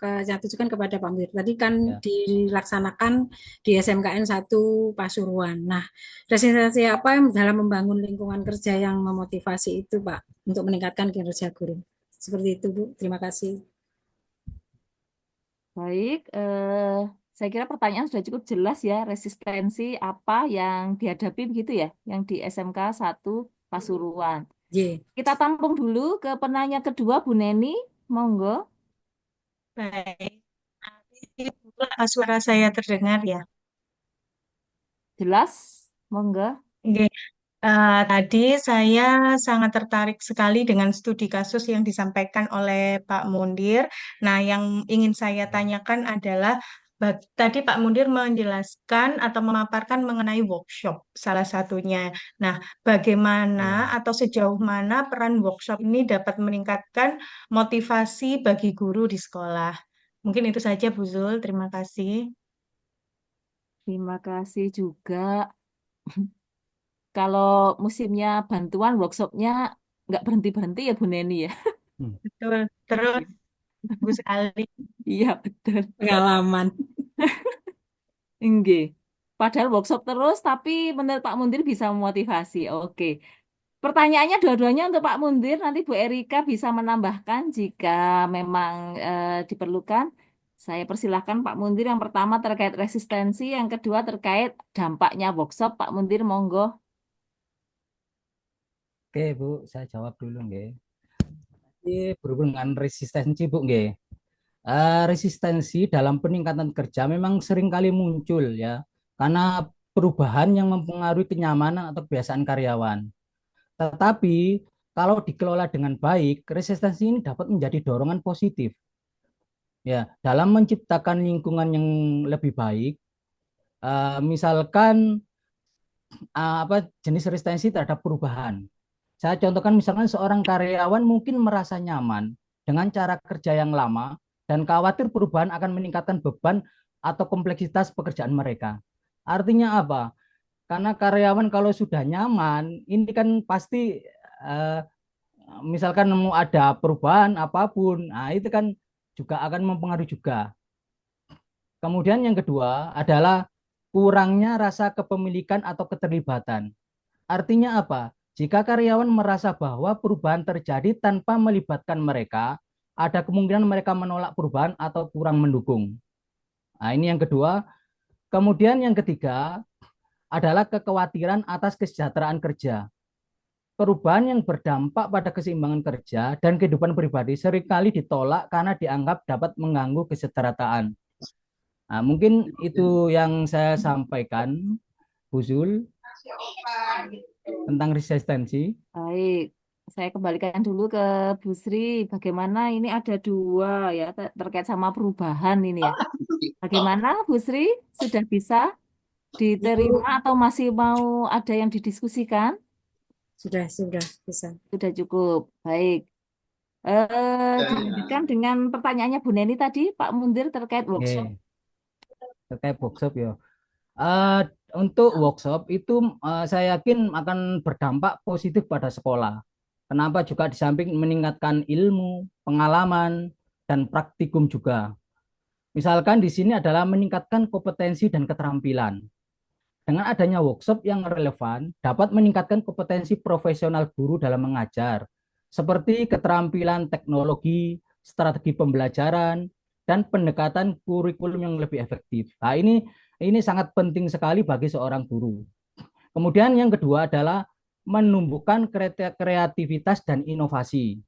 saya tujukan kepada Pak Mudir. Tadi kan dilaksanakan di SMKN 1 Pasuruan. Nah, resistensi apa yang dalam membangun lingkungan kerja yang memotivasi itu Pak untuk meningkatkan kinerja guru? Seperti itu Bu. Terima kasih. Baik, saya kira pertanyaan sudah cukup jelas ya, resistensi apa yang dihadapi begitu ya, yang di SMK 1 Pasuruan. Kita tampung dulu ke penanya kedua, Bu Neni, monggo. Baik, suara saya terdengar ya? Jelas, monggo. Oke. Tadi saya sangat tertarik sekali dengan studi kasus yang disampaikan oleh Pak Mundir. Nah, yang ingin saya tanyakan adalah tadi Pak Mundir menjelaskan atau memaparkan mengenai workshop salah satunya. Nah, bagaimana atau sejauh mana peran workshop ini dapat meningkatkan motivasi bagi guru di sekolah? Mungkin itu saja Bu Zul, terima kasih. Terima kasih juga. Kalau musimnya bantuan workshopnya nggak berhenti-berhenti ya Bu Neni ya. Betul, terus bagus sekali. Iya betul. Pengalaman. Enggak. Padahal workshop terus, tapi menurut Pak Mundir bisa memotivasi. Oke. Pertanyaannya dua-duanya untuk Pak Mundir. Nanti Bu Erika bisa menambahkan jika memang diperlukan. Saya persilahkan Pak Mundir. Yang pertama terkait resistensi, yang kedua terkait dampaknya workshop. Pak Mundir, monggo. Oke Bu, saya jawab dulu nggih. Berhubung dengan resistensi Bu nggih. Resistensi dalam peningkatan kerja memang seringkali muncul ya, karena perubahan yang mempengaruhi kenyamanan atau kebiasaan karyawan. Tetapi kalau dikelola dengan baik, resistensi ini dapat menjadi dorongan positif ya dalam menciptakan lingkungan yang lebih baik. Misalkan jenis resistensi terhadap perubahan. Saya contohkan misalkan seorang karyawan mungkin merasa nyaman dengan cara kerja yang lama dan khawatir perubahan akan meningkatkan beban atau kompleksitas pekerjaan mereka. Artinya apa? Karena karyawan kalau sudah nyaman, ini kan pasti misalkan mau ada perubahan apapun, nah itu kan juga akan mempengaruhi juga. Kemudian yang kedua adalah kurangnya rasa kepemilikan atau keterlibatan. Artinya apa? Jika karyawan merasa bahwa perubahan terjadi tanpa melibatkan mereka, ada kemungkinan mereka menolak perubahan atau kurang mendukung. Nah, ini yang kedua. Kemudian yang ketiga adalah kekhawatiran atas kesejahteraan kerja. Perubahan yang berdampak pada keseimbangan kerja dan kehidupan pribadi seringkali ditolak karena dianggap dapat mengganggu kesejahteraan. Nah, mungkin itu yang saya sampaikan, Bu Zul, tentang resistensi. Baik, saya kembalikan dulu ke Bu Sri. Bagaimana ini ada dua ya terkait sama perubahan ini ya. Bagaimana Bu Sri? Sudah bisa diterima atau masih mau ada yang didiskusikan? Sudah bisa. Sudah cukup. Baik. Dilanjutkan dengan pertanyaannya Bu Neni tadi, Pak Mundir terkait workshop. Terkait workshop ya. Untuk workshop itu saya yakin akan berdampak positif pada sekolah. Kenapa? Juga di samping meningkatkan ilmu, pengalaman, dan praktikum juga. Misalkan di sini adalah meningkatkan kompetensi dan keterampilan. Dengan adanya workshop yang relevan, dapat meningkatkan kompetensi profesional guru dalam mengajar, seperti keterampilan teknologi, strategi pembelajaran, dan pendekatan kurikulum yang lebih efektif. Nah, ini sangat penting sekali bagi seorang guru. Kemudian yang kedua adalah menumbuhkan kreativitas dan inovasi.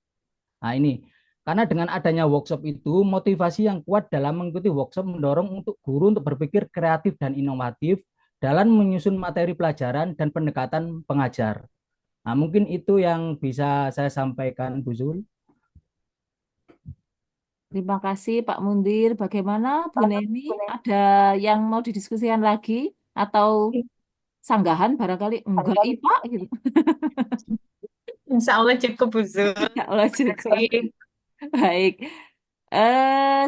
Nah, ini Karena dengan adanya workshop itu, motivasi yang kuat dalam mengikuti workshop mendorong untuk guru untuk berpikir kreatif dan inovatif dalam menyusun materi pelajaran dan pendekatan pengajar. Nah, mungkin itu yang bisa saya sampaikan, Bu Zul. Terima kasih Pak Mundir. Bagaimana Bu Neni? Ada yang mau didiskusikan lagi atau sanggahan barangkali enggak IPA gitu. Insya Allah cukup, Bu Zul. Ya Allah Terima cukup. kasih. Baik.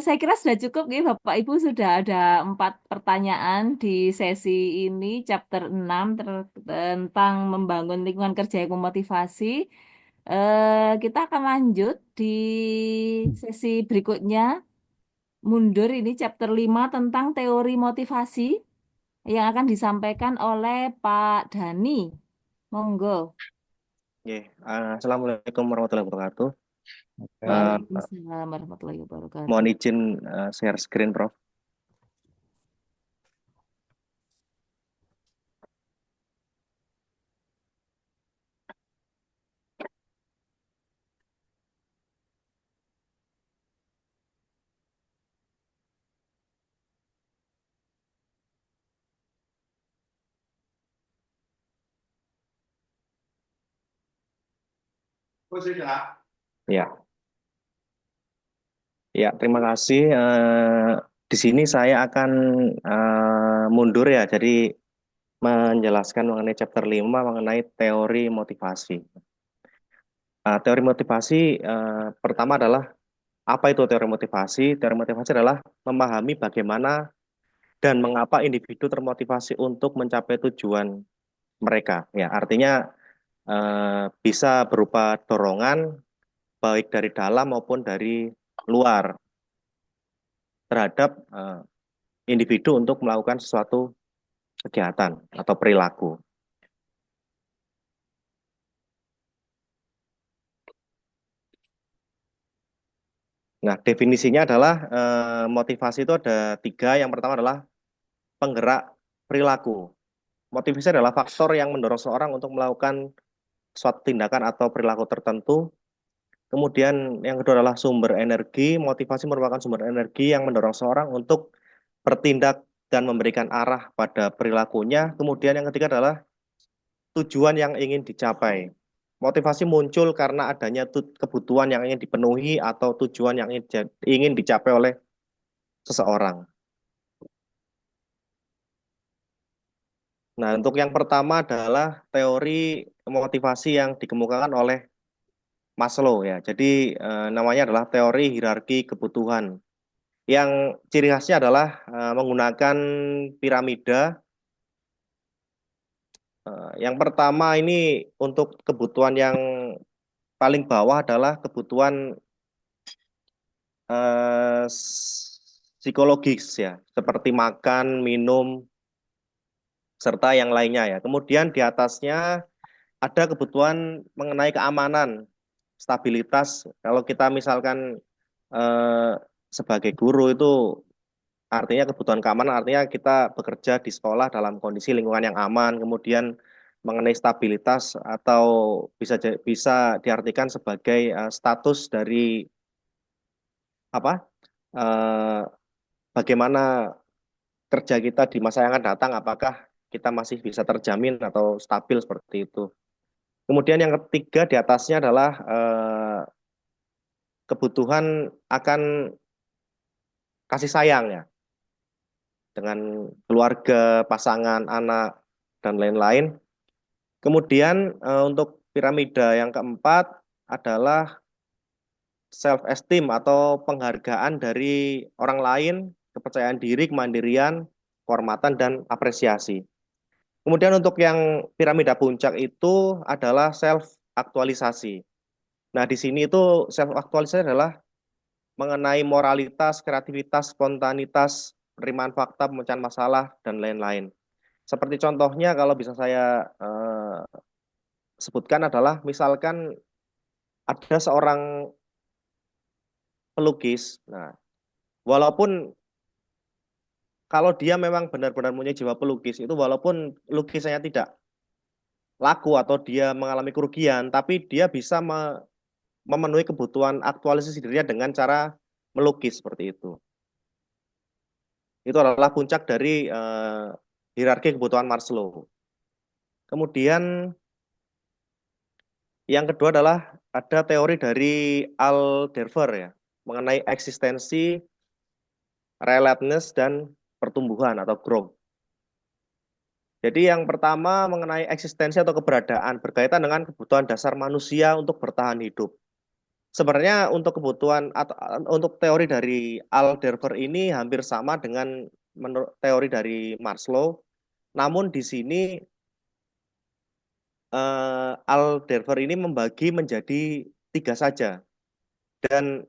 Saya kira sudah cukup nih Bapak Ibu, sudah ada 4 pertanyaan di sesi ini chapter 6 tentang membangun lingkungan kerja yang memotivasi. Kita akan lanjut di sesi berikutnya. Mundur ini chapter 5 tentang teori motivasi yang akan disampaikan oleh Pak Dani. Monggo. Assalamualaikum warahmatullahi wabarakatuh. Waalaikumsalam warahmatullahi wabarakatuh. Mohon izin share screen, Prof. Ya, ya, terima kasih. Di sini saya akan mundur ya, jadi menjelaskan mengenai chapter 5 mengenai teori motivasi. Teori motivasi pertama adalah apa itu teori motivasi? Teori motivasi adalah memahami bagaimana dan mengapa individu termotivasi untuk mencapai tujuan mereka. Ya, artinya bisa berupa dorongan baik dari dalam maupun dari luar terhadap individu untuk melakukan sesuatu kegiatan atau perilaku. Nah, definisinya adalah motivasi itu ada 3. Yang pertama adalah penggerak perilaku. Motivasi adalah faktor yang mendorong seorang untuk melakukan suatu tindakan atau perilaku tertentu. Kemudian yang kedua adalah sumber energi. Motivasi merupakan sumber energi yang mendorong seorang untuk bertindak dan memberikan arah pada perilakunya. Kemudian yang ketiga adalah tujuan yang ingin dicapai. Motivasi muncul karena adanya kebutuhan yang ingin dipenuhi atau tujuan yang ingin dicapai oleh seseorang. Nah, untuk yang pertama adalah teori motivasi yang dikemukakan oleh Maslow ya. Jadi namanya adalah teori hierarki kebutuhan. Yang ciri khasnya adalah menggunakan piramida. Yang pertama ini untuk kebutuhan yang paling bawah adalah kebutuhan psikologis ya, seperti makan, minum, serta yang lainnya ya. Kemudian di atasnya ada kebutuhan mengenai keamanan, stabilitas. Kalau kita misalkan sebagai guru itu artinya kebutuhan keamanan, artinya kita bekerja di sekolah dalam kondisi lingkungan yang aman. Kemudian mengenai stabilitas atau bisa diartikan sebagai status dari apa? Bagaimana kerja kita di masa yang akan datang, apakah kita masih bisa terjamin atau stabil seperti itu. Kemudian yang ketiga di atasnya adalah kebutuhan akan kasih sayang ya, dengan keluarga, pasangan, anak, dan lain-lain. Kemudian untuk piramida yang keempat adalah self-esteem atau penghargaan dari orang lain, kepercayaan diri, kemandirian, kehormatan, dan apresiasi. Kemudian untuk yang piramida puncak itu adalah self-aktualisasi. Nah, di sini itu self-aktualisasi adalah mengenai moralitas, kreativitas, spontanitas, penerimaan fakta, pemecahan masalah, dan lain-lain. Seperti contohnya kalau bisa saya sebutkan adalah misalkan ada seorang pelukis. Nah, walaupun kalau dia memang benar-benar punya jiwa pelukis, itu walaupun lukisannya tidak laku atau dia mengalami kerugian, tapi dia bisa memenuhi kebutuhan aktualisasi dirinya dengan cara melukis seperti itu. Itu adalah puncak dari hierarki kebutuhan Maslow. Kemudian yang kedua adalah ada teori dari Alderfer ya, mengenai eksistensi, relatedness, dan pertumbuhan atau growth. Jadi yang pertama mengenai eksistensi atau keberadaan berkaitan dengan kebutuhan dasar manusia untuk bertahan hidup. Sebenarnya untuk kebutuhan atau untuk teori dari Alderfer ini hampir sama dengan menurut teori dari Maslow. Namun di sini Alderfer ini membagi menjadi 3 saja. Dan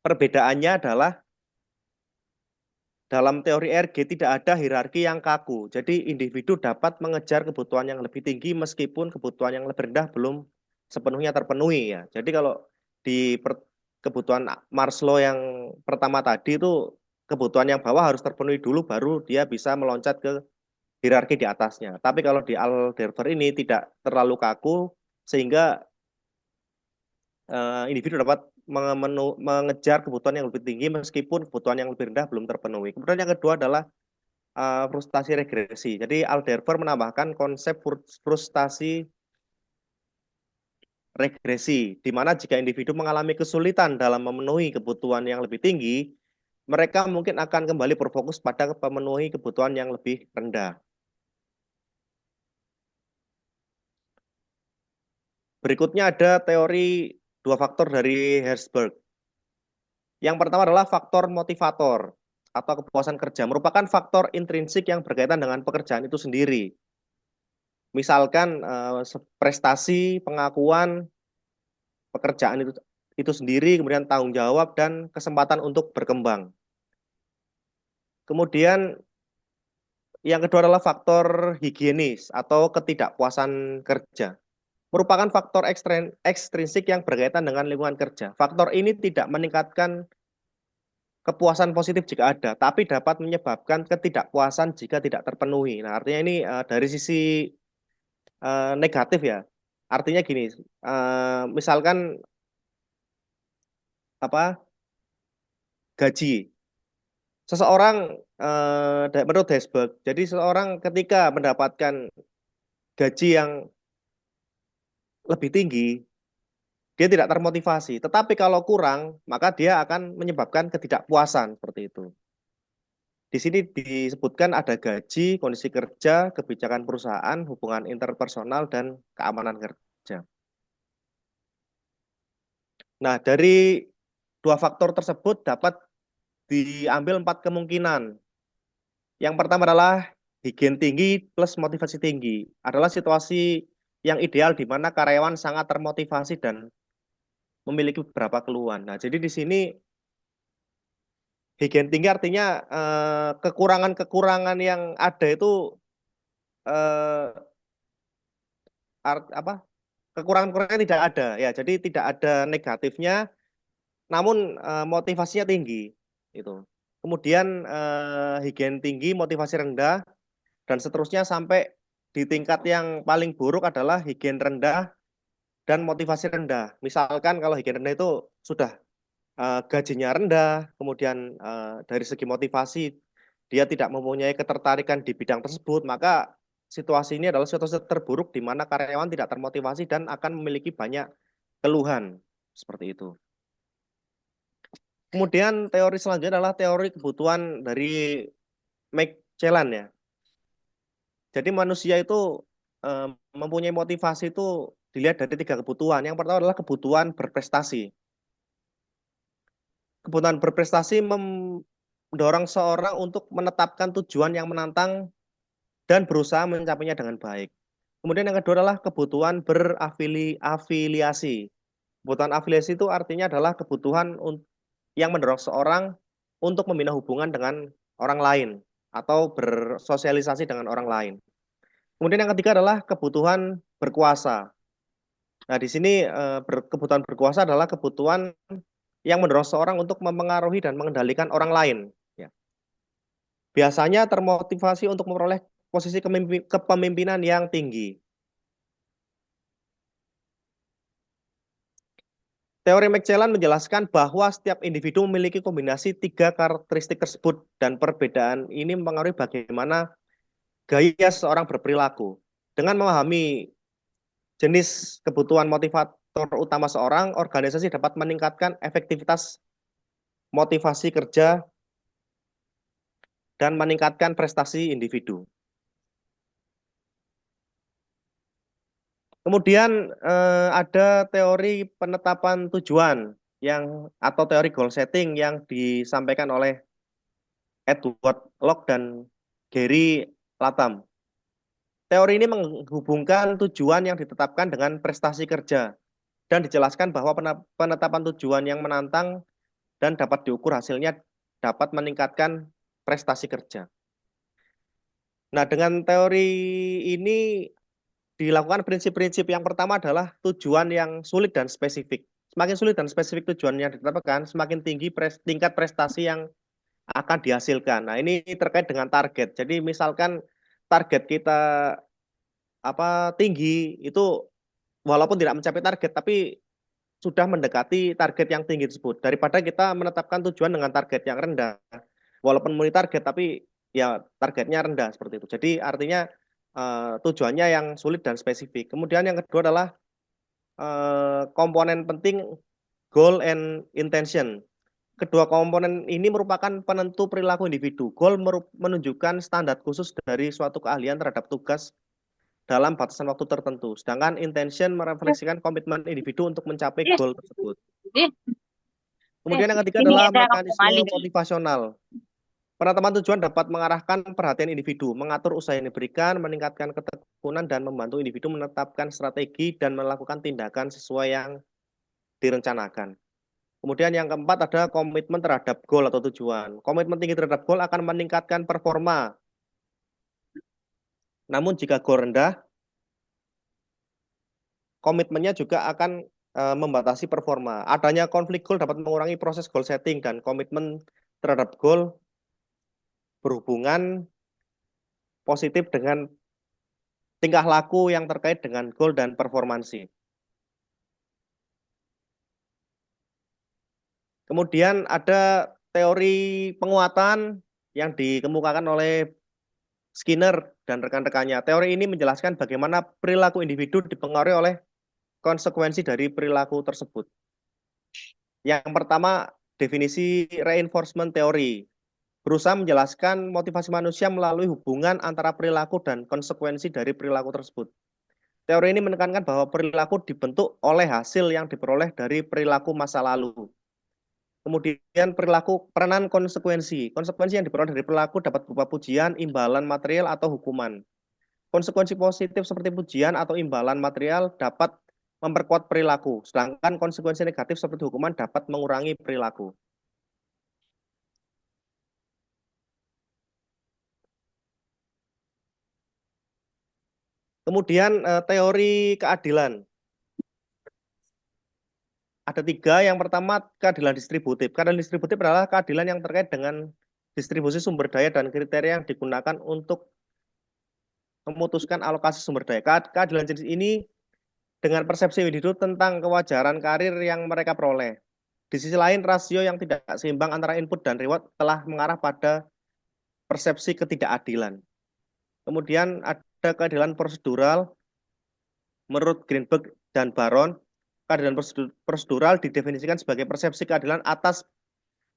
perbedaannya adalah dalam teori RG tidak ada hierarki yang kaku. Jadi individu dapat mengejar kebutuhan yang lebih tinggi meskipun kebutuhan yang lebih rendah belum sepenuhnya terpenuhi ya. Jadi kalau di kebutuhan Maslow yang pertama tadi itu kebutuhan yang bawah harus terpenuhi dulu baru dia bisa meloncat ke hierarki di atasnya. Tapi kalau di Alderfer ini tidak terlalu kaku sehingga individu dapat mengejar kebutuhan yang lebih tinggi meskipun kebutuhan yang lebih rendah belum terpenuhi. Kemudian yang kedua adalah frustasi regresi. Jadi Alderfer menambahkan konsep frustasi regresi, di mana jika individu mengalami kesulitan dalam memenuhi kebutuhan yang lebih tinggi, mereka mungkin akan kembali berfokus pada memenuhi kebutuhan yang lebih rendah. Berikutnya ada teori 2 faktor dari Herzberg. Yang pertama adalah faktor motivator atau kepuasan kerja, merupakan faktor intrinsik yang berkaitan dengan pekerjaan itu sendiri. Misalkan prestasi, pengakuan, pekerjaan itu sendiri, kemudian tanggung jawab dan kesempatan untuk berkembang. Kemudian yang kedua adalah faktor higienis atau ketidakpuasan kerja. Merupakan faktor ekstrinsik yang berkaitan dengan lingkungan kerja. Faktor ini tidak meningkatkan kepuasan positif jika ada, tapi dapat menyebabkan ketidakpuasan jika tidak terpenuhi. Nah, artinya ini dari sisi negatif ya. Artinya gini, misalkan gaji. Seseorang menurut Herzberg, jadi seseorang ketika mendapatkan gaji yang lebih tinggi, dia tidak termotivasi. Tetapi kalau kurang, maka dia akan menyebabkan ketidakpuasan seperti itu. Di sini disebutkan ada gaji, kondisi kerja, kebijakan perusahaan, hubungan interpersonal, dan keamanan kerja. Nah, dari 2 faktor tersebut dapat diambil 4 kemungkinan. Yang pertama adalah higien tinggi plus motivasi tinggi. Adalah situasi yang ideal di mana karyawan sangat termotivasi dan memiliki beberapa keluhan. Nah, jadi di sini higien tinggi artinya kekurangan-kekurangan yang ada itu kekurangan-kekurangan tidak ada ya. Jadi tidak ada negatifnya, namun motivasinya tinggi itu. Kemudian higien tinggi, motivasi rendah, dan seterusnya sampai di tingkat yang paling buruk adalah higien rendah dan motivasi rendah. Misalkan kalau higien rendah itu sudah gajinya rendah, kemudian dari segi motivasi dia tidak mempunyai ketertarikan di bidang tersebut, maka situasi ini adalah situasi terburuk di mana karyawan tidak termotivasi dan akan memiliki banyak keluhan seperti itu. Kemudian teori selanjutnya adalah teori kebutuhan dari McClellan ya. Jadi manusia itu mempunyai motivasi itu dilihat dari 3 kebutuhan. Yang pertama adalah kebutuhan berprestasi. Kebutuhan berprestasi mendorong seorang untuk menetapkan tujuan yang menantang dan berusaha mencapainya dengan baik. Kemudian yang kedua adalah kebutuhan berafiliasi. Kebutuhan afiliasi itu artinya adalah kebutuhan yang mendorong seorang untuk membina hubungan dengan orang lain atau bersosialisasi dengan orang lain. Kemudian yang ketiga adalah kebutuhan berkuasa. Nah, di sini kebutuhan berkuasa adalah kebutuhan yang mendorong seorang untuk mempengaruhi dan mengendalikan orang lain. Ya. Biasanya termotivasi untuk memperoleh posisi kepemimpinan yang tinggi. Teori McClellan menjelaskan bahwa setiap individu memiliki kombinasi 3 karakteristik tersebut dan perbedaan ini mempengaruhi bagaimana gaya seseorang berperilaku. Dengan memahami jenis kebutuhan motivator utama seorang, organisasi dapat meningkatkan efektivitas motivasi kerja dan meningkatkan prestasi individu. Kemudian ada teori penetapan tujuan atau teori goal setting yang disampaikan oleh Edward Locke dan Gary Latham. Teori ini menghubungkan tujuan yang ditetapkan dengan prestasi kerja dan dijelaskan bahwa penetapan tujuan yang menantang dan dapat diukur hasilnya dapat meningkatkan prestasi kerja. Nah, dengan teori ini dilakukan prinsip-prinsip. Yang pertama adalah tujuan yang sulit dan spesifik. Semakin sulit dan spesifik tujuan yang ditetapkan, semakin tinggi tingkat prestasi yang akan dihasilkan. Nah, ini terkait dengan target. Jadi misalkan target kita tinggi, itu walaupun tidak mencapai target, tapi sudah mendekati target yang tinggi tersebut. Daripada kita menetapkan tujuan dengan target yang rendah, walaupun memenuhi target, tapi ya targetnya rendah seperti itu. Jadi artinya tujuannya yang sulit dan spesifik. Kemudian yang kedua adalah komponen penting goal and intention. Kedua komponen ini merupakan penentu perilaku individu. Goal menunjukkan standar khusus dari suatu keahlian terhadap tugas dalam batasan waktu tertentu. Sedangkan intention merefleksikan komitmen individu untuk mencapai goal tersebut. Kemudian yang ketiga adalah mekanisme motivasional. Penetapan tujuan dapat mengarahkan perhatian individu, mengatur usaha yang diberikan, meningkatkan ketekunan, dan membantu individu menetapkan strategi dan melakukan tindakan sesuai yang direncanakan. Kemudian yang keempat ada komitmen terhadap goal atau tujuan. Komitmen tinggi terhadap goal akan meningkatkan performa. Namun jika goal rendah, komitmennya juga akan membatasi performa. Adanya konflik goal dapat mengurangi proses goal setting, dan komitmen terhadap goal berhubungan positif dengan tingkah laku yang terkait dengan goal dan performansi. Kemudian ada teori penguatan yang dikemukakan oleh Skinner dan rekan-rekannya. Teori ini menjelaskan bagaimana perilaku individu dipengaruhi oleh konsekuensi dari perilaku tersebut. Yang pertama, definisi reinforcement theory. Berusaha menjelaskan motivasi manusia melalui hubungan antara perilaku dan konsekuensi dari perilaku tersebut. Teori ini menekankan bahwa perilaku dibentuk oleh hasil yang diperoleh dari perilaku masa lalu. Kemudian peranan konsekuensi. Konsekuensi yang diperoleh dari perilaku dapat berupa pujian, imbalan material, atau hukuman. Konsekuensi positif seperti pujian atau imbalan material dapat memperkuat perilaku, sedangkan konsekuensi negatif seperti hukuman dapat mengurangi perilaku. Kemudian teori keadilan. Ada 3. Yang pertama, keadilan distributif. Keadilan distributif adalah keadilan yang terkait dengan distribusi sumber daya dan kriteria yang digunakan untuk memutuskan alokasi sumber daya. Keadilan jenis ini dengan persepsi individu tentang kewajaran karir yang mereka peroleh. Di sisi lain, rasio yang tidak seimbang antara input dan reward telah mengarah pada persepsi ketidakadilan. Kemudian ada keadilan prosedural. Menurut Greenberg dan Baron, keadilan prosedural didefinisikan sebagai persepsi keadilan atas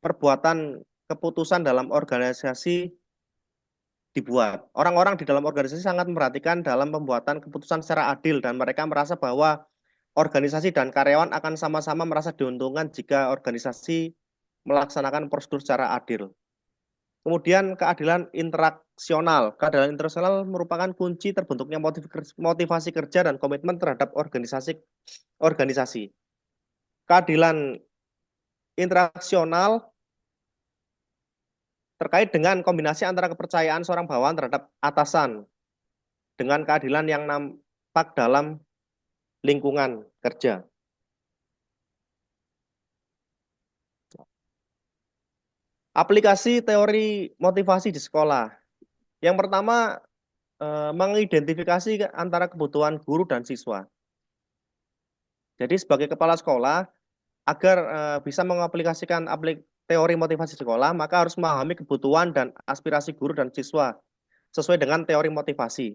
perbuatan keputusan dalam organisasi dibuat. Orang-orang di dalam organisasi sangat memperhatikan dalam pembuatan keputusan secara adil, dan mereka merasa bahwa organisasi dan karyawan akan sama-sama merasa diuntungkan jika organisasi melaksanakan prosedur secara adil. Kemudian keadilan interaksional. Keadilan interaksional merupakan kunci terbentuknya motivasi kerja dan komitmen terhadap organisasi. Keadilan interaksional terkait dengan kombinasi antara kepercayaan seorang bawahan terhadap atasan dengan keadilan yang nampak dalam lingkungan kerja. Aplikasi teori motivasi di sekolah. Yang pertama, mengidentifikasi antara kebutuhan guru dan siswa. Jadi sebagai kepala sekolah, agar bisa mengaplikasikan teori motivasi sekolah, maka harus memahami kebutuhan dan aspirasi guru dan siswa sesuai dengan teori motivasi,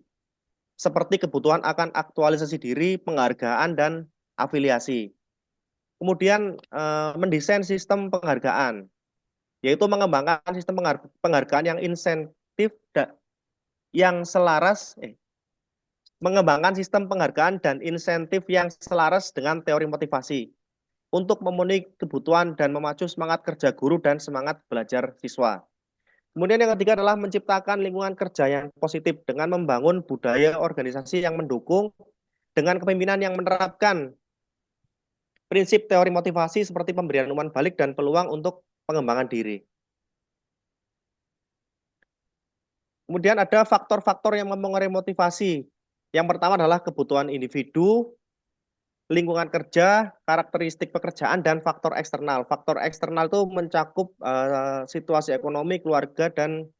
seperti kebutuhan akan aktualisasi diri, penghargaan, dan afiliasi. Kemudian mendesain sistem penghargaan, yaitu mengembangkan sistem penghargaan yang insentif yang selaras, mengembangkan sistem penghargaan dan insentif yang selaras dengan teori motivasi untuk memenuhi kebutuhan dan memacu semangat kerja guru dan semangat belajar siswa. Kemudian yang ketiga adalah menciptakan lingkungan kerja yang positif dengan membangun budaya organisasi yang mendukung dengan kepemimpinan yang menerapkan prinsip teori motivasi seperti pemberian umpan balik dan peluang untuk pengembangan diri. Kemudian ada faktor-faktor yang mempengaruhi motivasi. Yang pertama adalah kebutuhan individu, lingkungan kerja, karakteristik pekerjaan, dan faktor eksternal. Faktor eksternal itu mencakup situasi ekonomi, keluarga, dan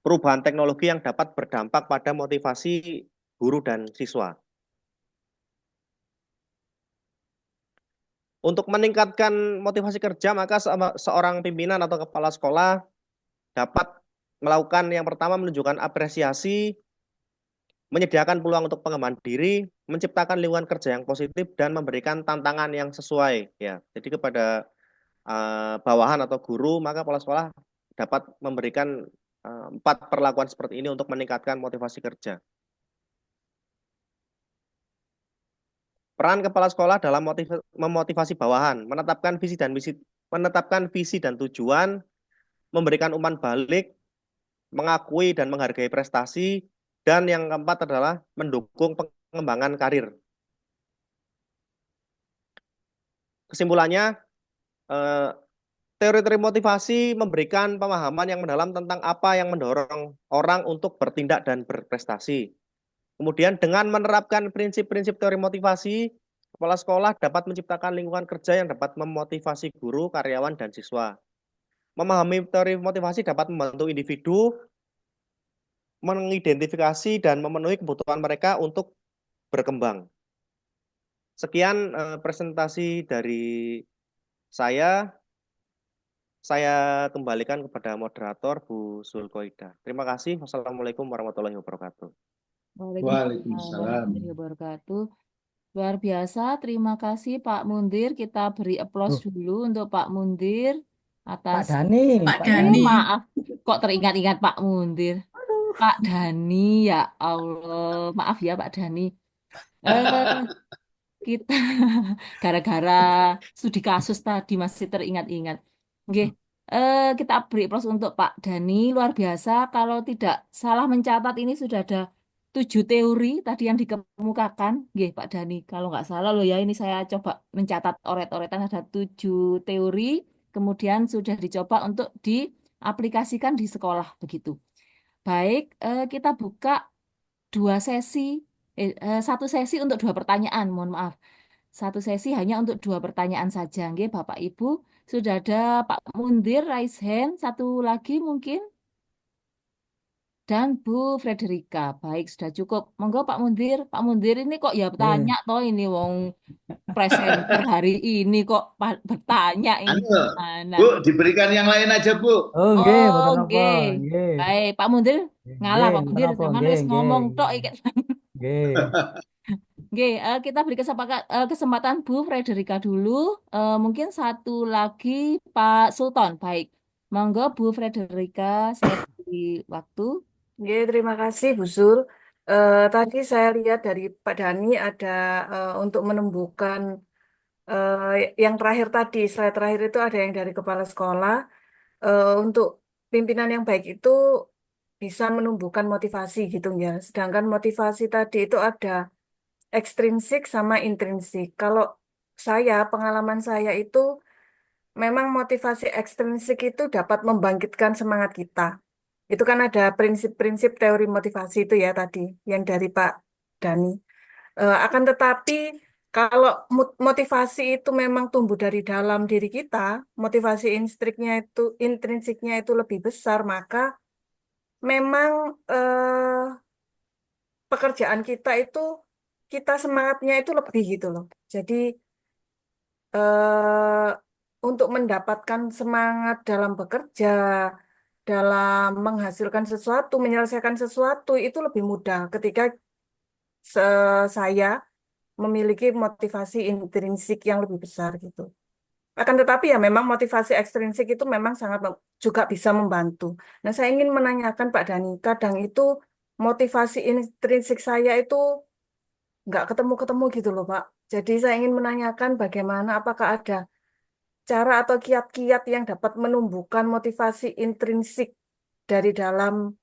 perubahan teknologi yang dapat berdampak pada motivasi guru dan siswa. Untuk meningkatkan motivasi kerja, maka seorang pimpinan atau kepala sekolah dapat melakukan yang pertama menunjukkan apresiasi, menyediakan peluang untuk pengembangan diri, menciptakan lingkungan kerja yang positif, dan memberikan tantangan yang sesuai. Ya, jadi kepada bawahan atau guru, maka kepala sekolah dapat memberikan 4 perlakuan seperti ini untuk meningkatkan motivasi kerja. Peran kepala sekolah dalam memotivasi bawahan, menetapkan visi dan tujuan, memberikan umpan balik, mengakui dan menghargai prestasi, dan yang keempat adalah mendukung pengembangan karir. Kesimpulannya, teori-teori motivasi memberikan pemahaman yang mendalam tentang apa yang mendorong orang untuk bertindak dan berprestasi. Kemudian dengan menerapkan prinsip-prinsip teori motivasi, kepala sekolah dapat menciptakan lingkungan kerja yang dapat memotivasi guru, karyawan, dan siswa. Memahami teori motivasi dapat membantu individu mengidentifikasi dan memenuhi kebutuhan mereka untuk berkembang. Sekian presentasi dari saya. Saya kembalikan kepada moderator Bu Zulkoida. Terima kasih. Wassalamualaikum warahmatullahi wabarakatuh. Waalaikumsalam warahmatullahi wabarakatuh. Luar biasa, terima kasih Pak Mundir. Kita beri aplaus dulu untuk Pak Mundir Pak atas Dani. Pak Dani. maaf, kok teringat-ingat Pak Mundir. Pak Dani, ya Allah, maaf ya Pak Dani. Kita gara-gara studi kasus tadi masih teringat-ingat. Oke, kita beri aplaus untuk Pak Dani, luar biasa. Kalau tidak salah mencatat ini sudah ada 7 teori tadi yang dikemukakan. Oke, Pak Dani, kalau nggak salah loh ya, ini saya coba mencatat oret-oretan ada 7 teori, kemudian sudah dicoba untuk diaplikasikan di sekolah begitu. Baik, kita buka 2 sesi. 1 sesi untuk 2 pertanyaan, mohon maaf. 1 sesi hanya untuk 2 pertanyaan saja. Nggih, Bapak Ibu, sudah ada Pak Mundir raise hand, 1 lagi mungkin. Dan Bu Frederika. Baik, sudah cukup. Monggo Pak Mundir. Pak Mundir ini kok ya bertanya toh ini wong presenter hari ini kok bertanya ini gimana? Bu, diberikan yang lain aja, Bu. Oh, nggih, mboten napa. Nggih. Nggih. Baik, Pak Mundir ngalah Nggih, Pak mboten Mundir, napa. sampean Nggih, wis nggih, ngomong tok nggih. iki. Nggih. Oke, kita beri kesempatan Bu Frederika dulu. Mungkin 1 lagi Pak Sultan. Baik, monggo Bu Frederika, saya beri waktu. Oke, terima kasih Bu Zul. Tadi saya lihat dari Pak Dani ada untuk menumbuhkan yang terakhir tadi, slide terakhir itu ada yang dari kepala sekolah. Untuk pimpinan yang baik itu bisa menumbuhkan motivasi gitu ya. Sedangkan motivasi tadi itu ada ekstrinsik sama intrinsik. Kalau saya, pengalaman saya itu memang motivasi ekstrinsik itu dapat membangkitkan semangat kita. Itu kan ada prinsip-prinsip teori motivasi itu ya tadi, yang dari Pak Dani. Akan tetapi kalau motivasi itu memang tumbuh dari dalam diri kita, motivasi intrinsiknya itu lebih besar, maka memang pekerjaan kita itu kita semangatnya itu lebih gitu loh. Jadi eh, untuk mendapatkan semangat dalam bekerja, dalam menghasilkan sesuatu, menyelesaikan sesuatu itu lebih mudah ketika saya memiliki motivasi intrinsik yang lebih besar gitu. Akan tetapi ya memang motivasi ekstrinsik itu memang sangat juga bisa membantu. Nah, saya ingin menanyakan Pak Dani, kadang itu motivasi intrinsik saya itu nggak ketemu-ketemu gitu loh Pak. Jadi saya ingin menanyakan bagaimana apakah ada cara atau kiat-kiat yang dapat menumbuhkan motivasi intrinsik dari dalam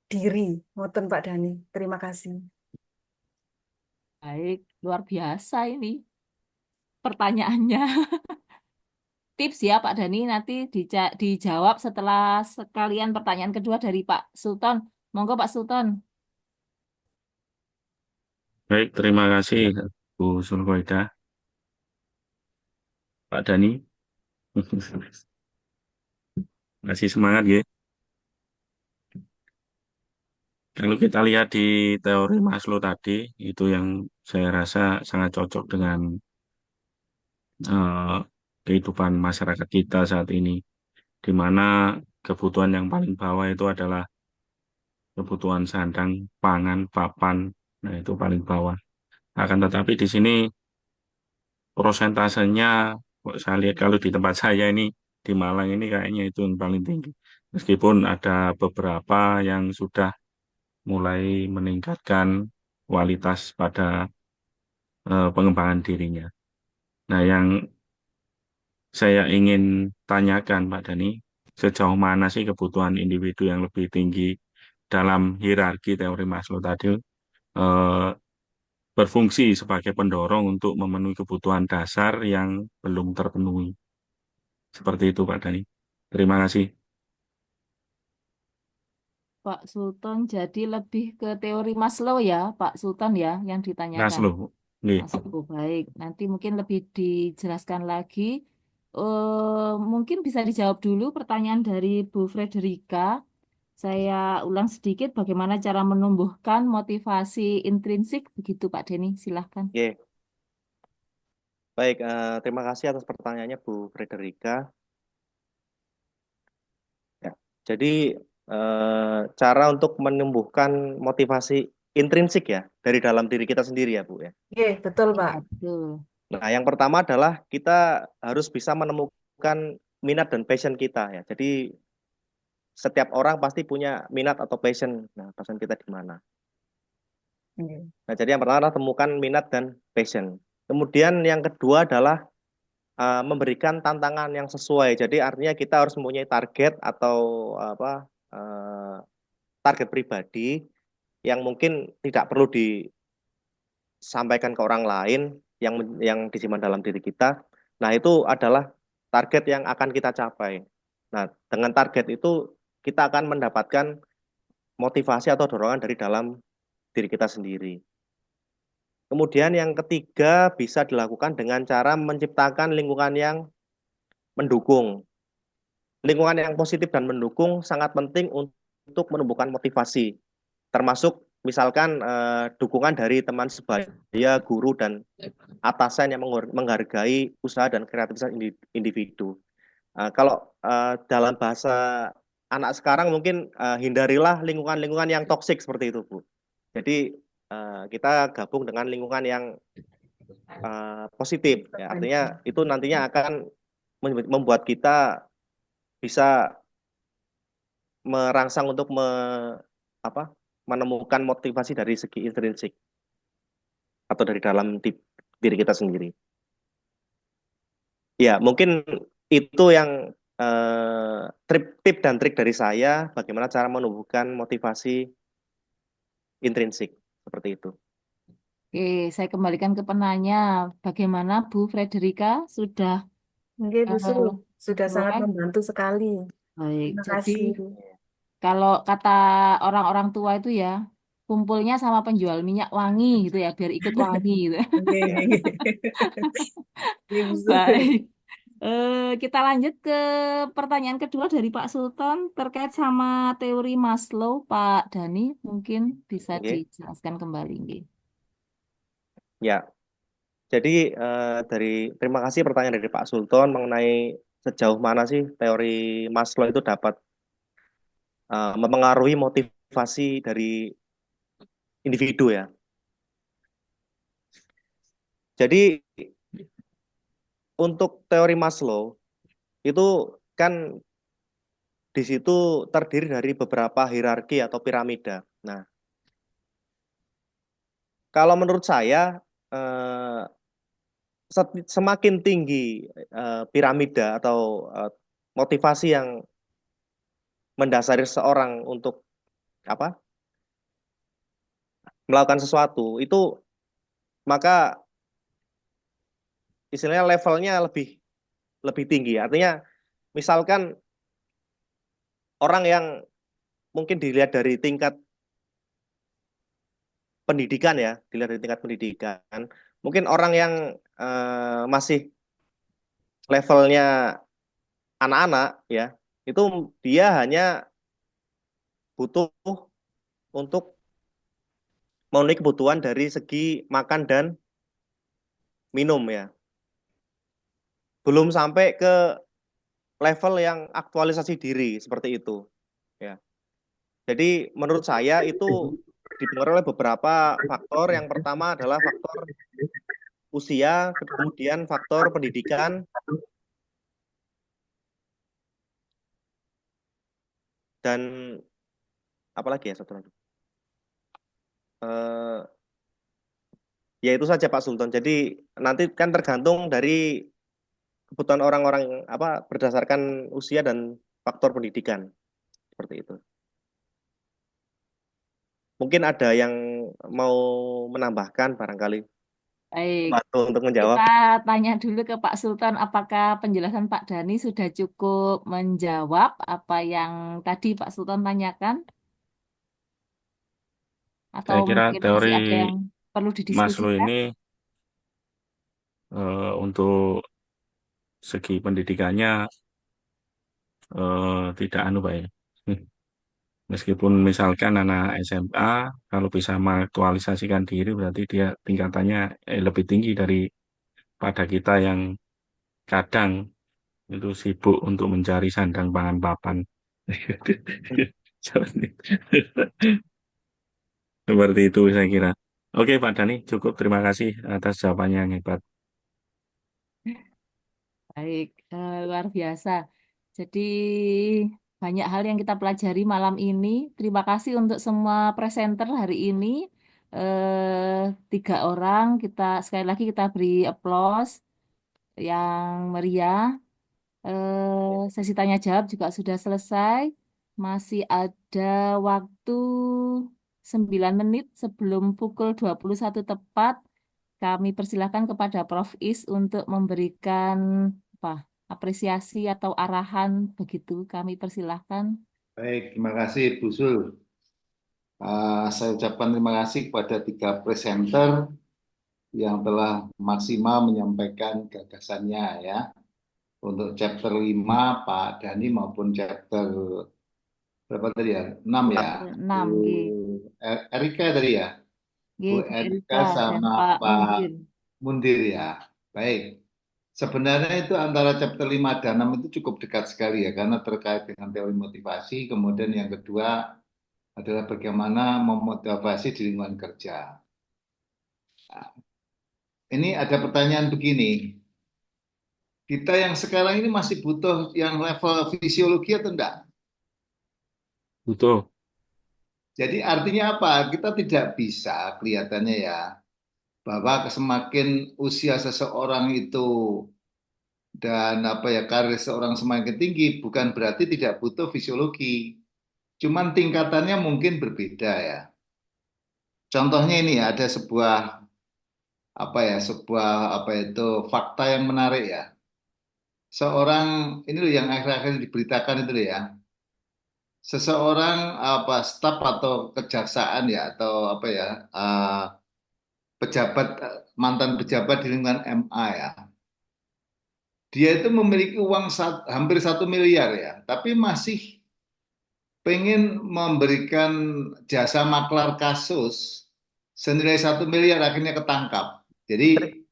diri. Ngoten Pak Dani. Terima kasih. Baik, luar biasa ini pertanyaannya. Tips ya Pak Dani, nanti dijawab setelah sekalian pertanyaan kedua dari Pak Sultan. Monggo Pak Sultan. Baik, terima kasih Bu Sulkoida, Pak Dani. Masih semangat ya. Kalau kita lihat di teori Maslow tadi, itu yang saya rasa sangat cocok dengan eh, kehidupan masyarakat kita saat ini, di mana kebutuhan yang paling bawah itu adalah kebutuhan sandang, pangan, papan. Nah, itu paling bawah. Akan tetapi di sini prosentasenya, kok saya lihat kalau di tempat saya ini, di Malang ini kayaknya itu yang paling tinggi. Meskipun ada beberapa yang sudah mulai meningkatkan kualitas pada pengembangan dirinya. Nah, yang saya ingin tanyakan, Pak Dani, sejauh mana sih kebutuhan individu yang lebih tinggi dalam hierarki teori Maslow tadi eh, berfungsi sebagai pendorong untuk memenuhi kebutuhan dasar yang belum terpenuhi. Seperti itu, Pak Dani. Terima kasih. Pak Sultan jadi lebih ke teori Maslow ya, Pak Sultan ya, yang ditanyakan. Maslow. Nih. Maslow, baik. Nanti mungkin lebih dijelaskan lagi. Mungkin bisa dijawab dulu pertanyaan dari Bu Frederica. Saya ulang sedikit bagaimana cara menumbuhkan motivasi intrinsik, begitu Pak Denny, silahkan. Oke. Baik, terima kasih atas pertanyaannya Bu Frederica. Ya, jadi cara untuk menumbuhkan motivasi intrinsik ya dari dalam diri kita sendiri ya Bu ya. Oke, betul Pak. Betul. Nah, yang pertama adalah kita harus bisa menemukan minat dan passion kita ya. Jadi setiap orang pasti punya minat atau passion. Nah, passion kita di mana? Nah, jadi yang pertama adalah temukan minat dan passion. Kemudian yang kedua adalah memberikan tantangan yang sesuai. Jadi artinya kita harus mempunyai target atau target pribadi yang mungkin tidak perlu disampaikan ke orang lain yang disimpan dalam diri kita. Nah, itu adalah target yang akan kita capai. Nah, dengan target itu kita akan mendapatkan motivasi atau dorongan dari dalam diri kita sendiri. Kemudian yang ketiga bisa dilakukan dengan cara menciptakan lingkungan yang mendukung. Lingkungan yang positif dan mendukung sangat penting untuk menumbuhkan motivasi. Termasuk misalkan dukungan dari teman sebaya, guru, dan atasan yang menghargai usaha dan kreativitas individu. Kalau dalam bahasa anak sekarang mungkin hindarilah lingkungan-lingkungan yang toksik seperti itu, Bu. Jadi kita gabung dengan lingkungan yang positif. Ya, artinya itu nantinya akan membuat kita bisa merangsang untuk menemukan motivasi dari segi intrinsik atau dari dalam diri kita sendiri. Ya, mungkin itu yang tip dan trik dari saya bagaimana cara menumbuhkan motivasi intrinsik seperti itu. Oke, saya kembalikan ke penanya. Bagaimana Bu Frederica sudah Oke, Bu Sul, sudah sangat mulai? membantu sekali. Baik, Terima jadi kasih. kalau kata orang-orang tua itu ya, kumpulnya sama penjual minyak wangi gitu ya, biar ikut wangi gitu. Oke. Oke, Bu Sul. Baik. Kita lanjut ke pertanyaan kedua dari Pak Sultan terkait sama teori Maslow, Pak Dani, mungkin bisa Oke. dijelaskan kembali. Nggih. Ya, Jadi terima kasih pertanyaan dari Pak Sultan mengenai sejauh mana sih teori Maslow itu dapat mempengaruhi motivasi dari individu ya. Jadi untuk teori Maslow itu kan di situ terdiri dari beberapa hierarki atau piramida. Nah, kalau menurut saya semakin tinggi piramida atau motivasi yang mendasari seorang untuk apa melakukan sesuatu itu, maka istilahnya levelnya lebih tinggi. Artinya misalkan orang yang mungkin dilihat dari tingkat pendidikan ya, dilihat dari tingkat pendidikan, mungkin orang yang masih levelnya anak-anak ya, itu dia hanya butuh untuk memenuhi kebutuhan dari segi makan dan minum ya. Belum sampai ke level yang aktualisasi diri seperti itu ya. Jadi menurut saya itu dipengaruhi oleh beberapa faktor. Yang pertama adalah faktor usia, kemudian faktor pendidikan, dan apalagi ya satu lagi. Ya itu saja Pak Sultan. Jadi nanti kan tergantung dari kebutuhan orang-orang berdasarkan usia dan faktor pendidikan seperti itu. Mungkin ada yang mau menambahkan barangkali Baik, untuk menjawab. kita tanya dulu ke Pak Sultan, apakah penjelasan Pak Dhani sudah cukup menjawab apa yang tadi Pak Sultan tanyakan? Atau Saya kira mungkin teori masih ada yang perlu Maslow didiskusikan? ini untuk segi pendidikannya tidak Pak ya. Meskipun misalkan anak SMA kalau bisa mengaktualisasikan diri berarti dia tingkatannya lebih tinggi daripada kita yang kadang itu sibuk untuk mencari sandang pangan papan. Seperti itu saya kira. Oke Pak Dhani, cukup terima kasih atas jawabannya yang hebat. Baik, luar biasa. Jadi banyak hal yang kita pelajari malam ini. Terima kasih untuk semua presenter hari ini. 3 orang, kita sekali lagi kita beri aplaus yang meriah. Sesi tanya jawab juga sudah selesai. Masih ada waktu 9 menit sebelum pukul 21 tepat. Kami persilahkan kepada Prof. Is untuk memberikan apresiasi atau arahan begitu. Kami persilahkan. Baik, terima kasih Bu Sul. Saya ucapkan terima kasih kepada 3 presenter yang telah maksimal menyampaikan gagasannya ya. Untuk chapter 5 Pak Dhani maupun chapter berapa tadi ya? 6 ya. 6, Bu Erika tadi ya. Bu Bu Erika Erika dan sama Pak Pak Mundir. Mundir ya. Baik. Sebenarnya itu antara chapter 5 dan 6 itu cukup dekat sekali ya, karena terkait dengan teori motivasi. Kemudian yang kedua adalah bagaimana memotivasi di lingkungan kerja. Nah, ini ada pertanyaan begini. Kita yang sekarang ini masih butuh yang level fisiologi atau enggak? Butuh. Jadi artinya apa? Kita tidak bisa kelihatannya ya, bahwa semakin usia seseorang itu dan karir seorang semakin tinggi bukan berarti tidak butuh fisiologi. Cuman tingkatannya mungkin berbeda ya. Contohnya ini ya, ada sebuah fakta yang menarik ya. Seorang ini loh yang akhir-akhir diberitakan itu loh ya. Seseorang staf atau kejaksaan ya atau pejabat, mantan pejabat di lingkungan MA ya. Dia itu memiliki uang hampir 1 miliar ya, tapi masih pengen memberikan jasa maklar kasus senilai 1 miliar, akhirnya ketangkap. Jadi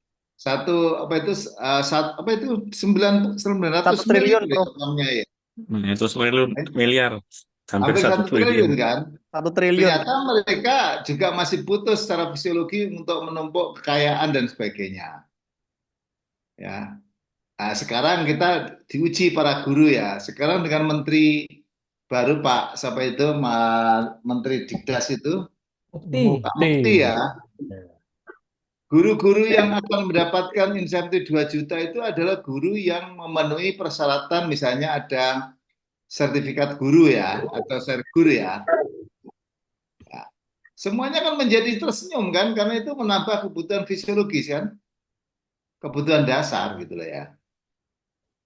apa itu apa itu 900 1 triliun, miliar Bro. uangnya ya. Itu miliar, hampir Hampir 1 1 triliun triliun. kan. 1 triliun. Ternyata mereka juga masih butuh secara fisiologi untuk menumpuk kekayaan dan sebagainya. Ya. Nah, sekarang kita diuji para guru ya. Sekarang dengan menteri baru Pak, siapa itu Menteri Dikdas itu, Pak Mukti ya. Guru-guru yang akan mendapatkan insentif 2 juta itu adalah guru yang memenuhi persyaratan, misalnya ada sertifikat guru ya, atau sergur ya. Ya. Semuanya kan menjadi tersenyum kan, karena itu menambah kebutuhan fisiologis kan, kebutuhan dasar gitu loh ya.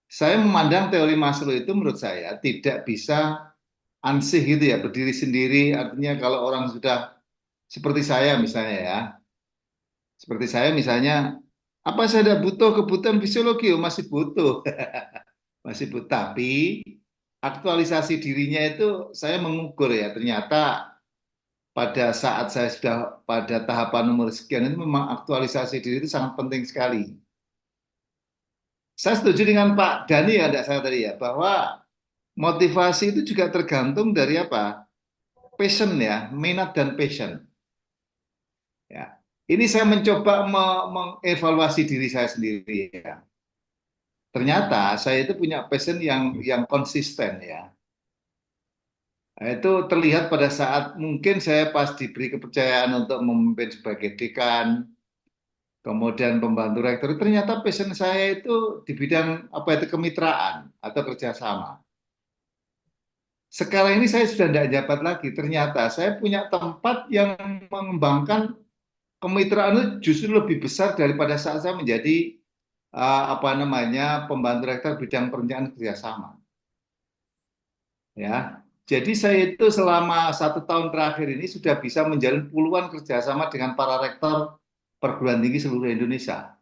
Saya memandang teori Maslow itu menurut saya tidak bisa ansih gitu ya, berdiri sendiri. Artinya kalau orang sudah seperti saya misalnya ya, seperti saya misalnya, apa saya ada butuh kebutuhan fisiologi? Oh, masih butuh, masih butuh. Tapi aktualisasi dirinya itu saya mengukur ya, ternyata pada saat saya sudah pada tahapan nomor sekian itu memang aktualisasi diri itu sangat penting sekali. Saya setuju dengan Pak Dhani ya, tidak salah tadi ya, bahwa motivasi itu juga tergantung dari apa? Passion ya, minat dan passion. Ya. Ini saya mencoba mengevaluasi diri saya sendiri ya. Ternyata saya itu punya passion yang konsisten ya. Nah, itu terlihat pada saat mungkin saya pas diberi kepercayaan untuk memimpin sebagai dekan, kemudian pembantu rektor, ternyata passion saya itu di bidang apa itu kemitraan atau kerjasama. Sekarang ini saya sudah tidak jabat lagi, ternyata saya punya tempat yang mengembangkan kemitraan itu justru lebih besar daripada saat saya menjadi apa namanya pembantu rektor bidang perencanaan kerjasama. Ya, jadi saya itu selama 1 tahun terakhir ini sudah bisa menjalin puluhan kerjasama dengan para rektor perguruan tinggi seluruh Indonesia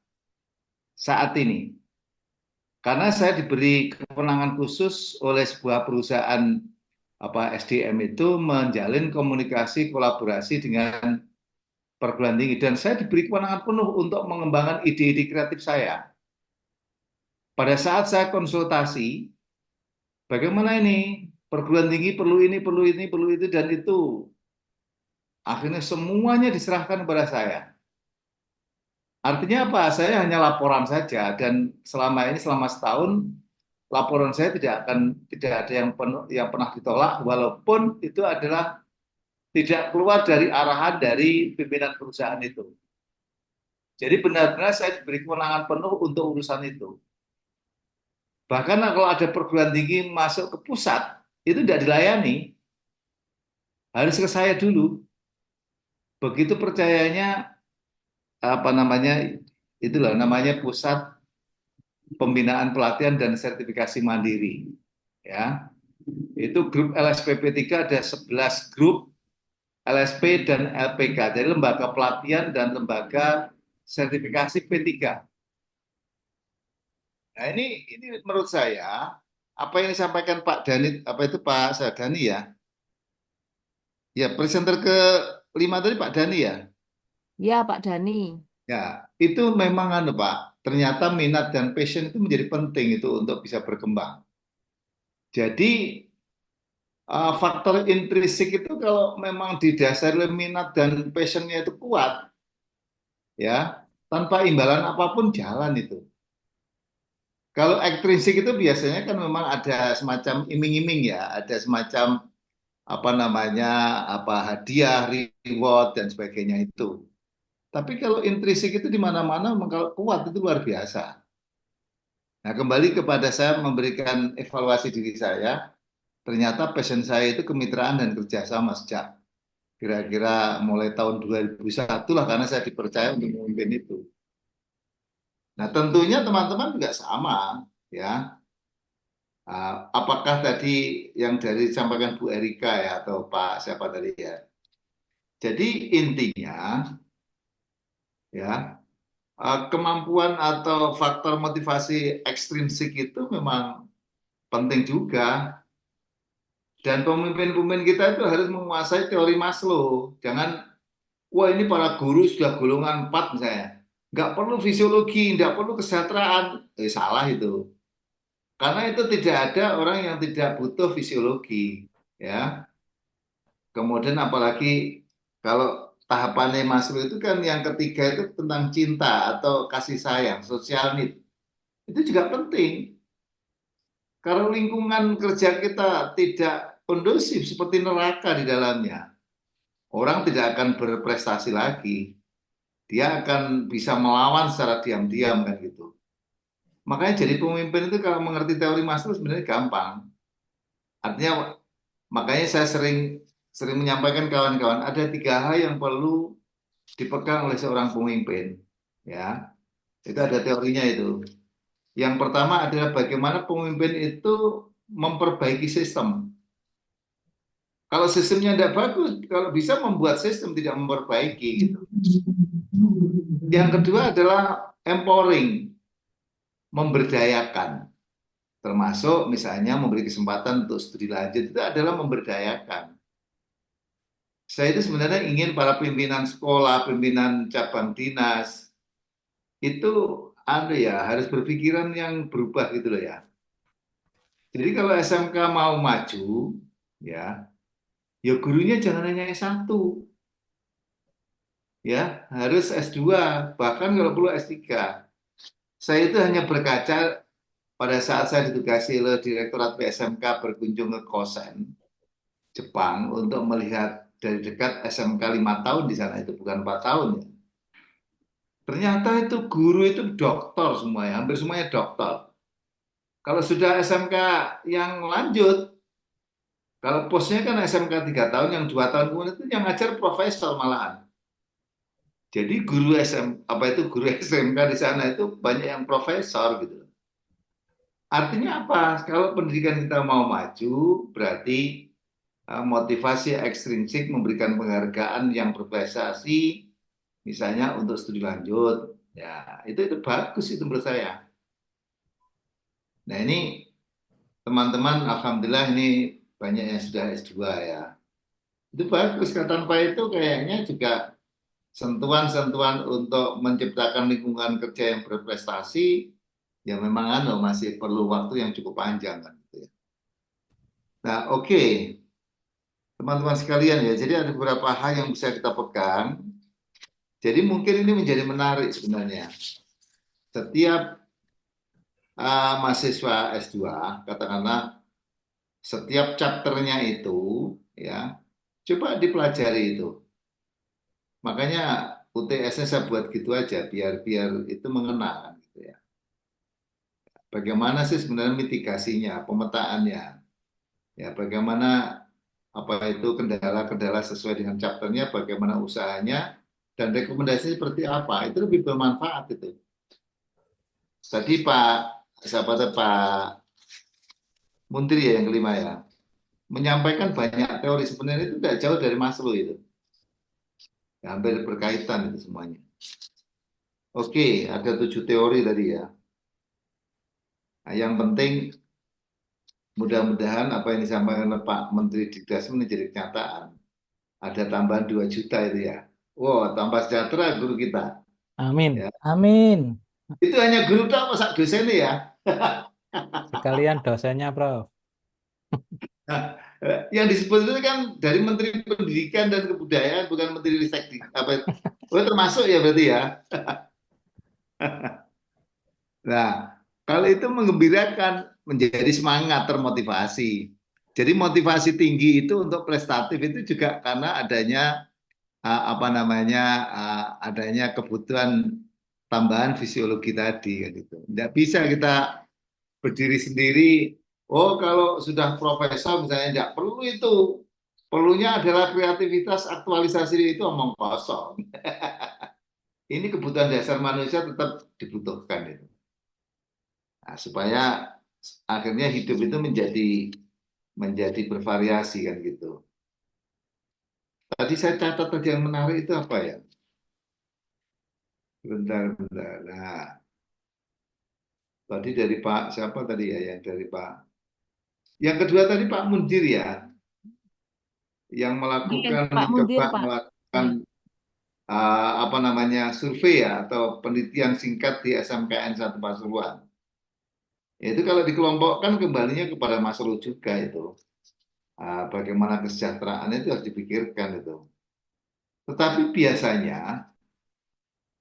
saat ini. Karena saya diberi kewenangan khusus oleh sebuah perusahaan SDM itu menjalin komunikasi kolaborasi dengan perguruan tinggi dan saya diberi kewenangan penuh untuk mengembangkan ide-ide kreatif saya. Pada saat saya konsultasi, bagaimana ini perguruan tinggi perlu ini, perlu ini, perlu itu dan itu, akhirnya semuanya diserahkan kepada saya. Artinya apa? Saya hanya laporan saja dan selama ini selama setahun laporan saya tidak ada yang pernah ditolak walaupun itu adalah tidak keluar dari arahan dari pimpinan perusahaan itu. Jadi benar-benar saya diberi kewenangan penuh untuk urusan itu. Bahkan kalau ada perguruan tinggi masuk ke pusat, itu tidak dilayani. Harus ke saya dulu. Begitu percayanya, apa namanya, itulah namanya Pusat Pembinaan Pelatihan dan Sertifikasi Mandiri. Ya, itu grup LSPP 3 ada 11 grup LSP dan LPK, jadi lembaga pelatihan dan lembaga sertifikasi P3. Nah ini menurut saya apa yang disampaikan Pak Dhani, apa itu Pak Dhani ya? Ya presenter ke-5 tadi Pak Dhani ya? Ya, Pak Dhani. Ya itu memang Pak. Ternyata minat dan passion itu menjadi penting itu untuk bisa berkembang. Jadi faktor intrinsik itu kalau memang didasari oleh minat dan passionnya itu kuat, ya tanpa imbalan apapun jalan itu. Kalau ekstrinsik itu biasanya kan memang ada semacam iming-iming ya, ada semacam apa namanya hadiah, reward dan sebagainya itu. Tapi kalau intrinsik itu di mana-mana kalau kuat itu luar biasa. Nah, kembali kepada saya memberikan evaluasi diri saya, ternyata passion saya itu kemitraan dan kerjasama sejak kira-kira mulai tahun 2001 lah karena saya dipercaya untuk memimpin itu. Nah, tentunya teman-teman juga sama, ya. Apakah tadi yang dari disampaikan Bu Erika ya atau Pak siapa tadi ya? Jadi intinya, ya, kemampuan atau faktor motivasi ekstrinsik itu memang penting juga. Dan pemimpin-pemimpin kita itu harus menguasai teori Maslow. Jangan, wah ini para guru sudah golongan 4 misalnya. nggak perlu fisiologi, nggak perlu kesejahteraan. Salah itu. Karena itu tidak ada orang yang tidak butuh fisiologi, ya. Kemudian apalagi kalau tahapannya Maslow itu kan yang ketiga itu tentang cinta atau kasih sayang, social need. Itu juga penting. Kalau lingkungan kerja kita tidak kondusif seperti neraka di dalamnya, orang tidak akan berprestasi lagi. Dia akan bisa melawan secara diam-diam kan gitu. Makanya jadi pemimpin itu kalau mengerti teori Maslow sebenarnya gampang. Artinya makanya saya sering menyampaikan kawan-kawan ada 3 hal yang perlu dipegang oleh seorang pemimpin. Ya, itu ada teorinya itu. Yang pertama adalah bagaimana pemimpin itu memperbaiki sistem. Kalau sistemnya tidak bagus, kalau bisa membuat sistem tidak memperbaiki gitu. Yang kedua adalah empowering, memberdayakan. Termasuk misalnya memberi kesempatan untuk studi lanjut itu adalah memberdayakan. Saya itu sebenarnya ingin para pimpinan sekolah, pimpinan cabang dinas itu harus berpikiran yang berubah gitu loh ya. Jadi kalau SMK mau maju, ya gurunya jangan hanya S1, ya harus S2, bahkan kalau perlu S3. Saya itu hanya berkaca pada saat saya ditugasi oleh Direktorat PSMK berkunjung ke Kosen, Jepang untuk melihat dari dekat SMK 5 tahun di sana, itu bukan 4 tahun ya. Ternyata itu guru itu doktor semuanya, hampir semuanya doktor. Kalau sudah SMK yang lanjut, kalau posnya kan SMK 3 tahun, yang 2 tahun kemudian itu yang ngajar profesor malahan. Jadi guru guru SMK di sana itu banyak yang profesor gitu. Artinya apa? Kalau pendidikan kita mau maju, berarti motivasi ekstrinsik memberikan penghargaan yang berprestasi, misalnya untuk studi lanjut, ya itu bagus itu menurut saya. Nah ini teman-teman, alhamdulillah ini banyak yang sudah S2 ya. Itu bagus, tanpa itu kayaknya juga sentuhan-sentuhan untuk menciptakan lingkungan kerja yang berprestasi, ya memang masih perlu waktu yang cukup panjang kan gitu ya. Nah oke. Teman-teman sekalian ya, jadi ada beberapa hal yang bisa kita pegang. Jadi mungkin ini menjadi menarik sebenarnya. Setiap mahasiswa S2, katakanlah setiap chapternya itu, ya, coba dipelajari itu. Makanya UTS-nya saya buat gitu aja, biar itu mengena, gitu ya. Bagaimana sih sebenarnya mitigasinya, pemetaannya, ya, bagaimana itu kendala-kendala sesuai dengan chapternya, bagaimana usahanya, dan rekomendasi seperti apa, itu lebih bermanfaat itu. Tadi Pak Muntri ya yang kelima ya, menyampaikan banyak teori, sebenarnya itu tidak jauh dari Maslow itu. Ya, hampir berkaitan itu semuanya. Oke, ada 7 teori tadi ya. Nah, yang penting mudah-mudahan apa yang disampaikan oleh Pak Menteri Dikdas menjadi kenyataan. Ada tambahan 2 juta itu ya. Wow, tambah sejahtera guru kita. Amin. Ya. Amin. Itu hanya guru tak masa dosen ya. Sekalian dosennya, Prof. Nah, yang disebut itu kan dari Menteri Pendidikan dan Kebudayaan, bukan Menteri Ristek. Termasuk ya berarti ya. Nah, kalau itu menggembirakan, menjadi semangat, termotivasi. Jadi motivasi tinggi itu untuk prestatif itu juga karena adanya adanya kebutuhan tambahan fisiologi tadi kan itu. Tidak bisa kita berdiri sendiri. Oh, kalau sudah profesor misalnya tidak perlu itu. Perlunya adalah kreativitas, aktualisasi itu omong kosong. Ini kebutuhan dasar manusia tetap dibutuhkan itu. Nah, supaya akhirnya hidup itu menjadi bervariasi kan gitu. Tadi saya catat tadi yang menarik itu apa ya? Bentar. Nah, tadi dari Pak siapa tadi ya? Yang dari Pak. Yang kedua tadi Pak Mundir ya, yang melakukan Pak Mundir, Pak. melakukan apa namanya survei ya atau penelitian singkat di SMKN 1 Pasuruan. Itu kalau dikelompokkan kembalinya kepada Mas Ru juga itu. Bagaimana kesejahteraan itu harus dipikirkan itu. Tetapi biasanya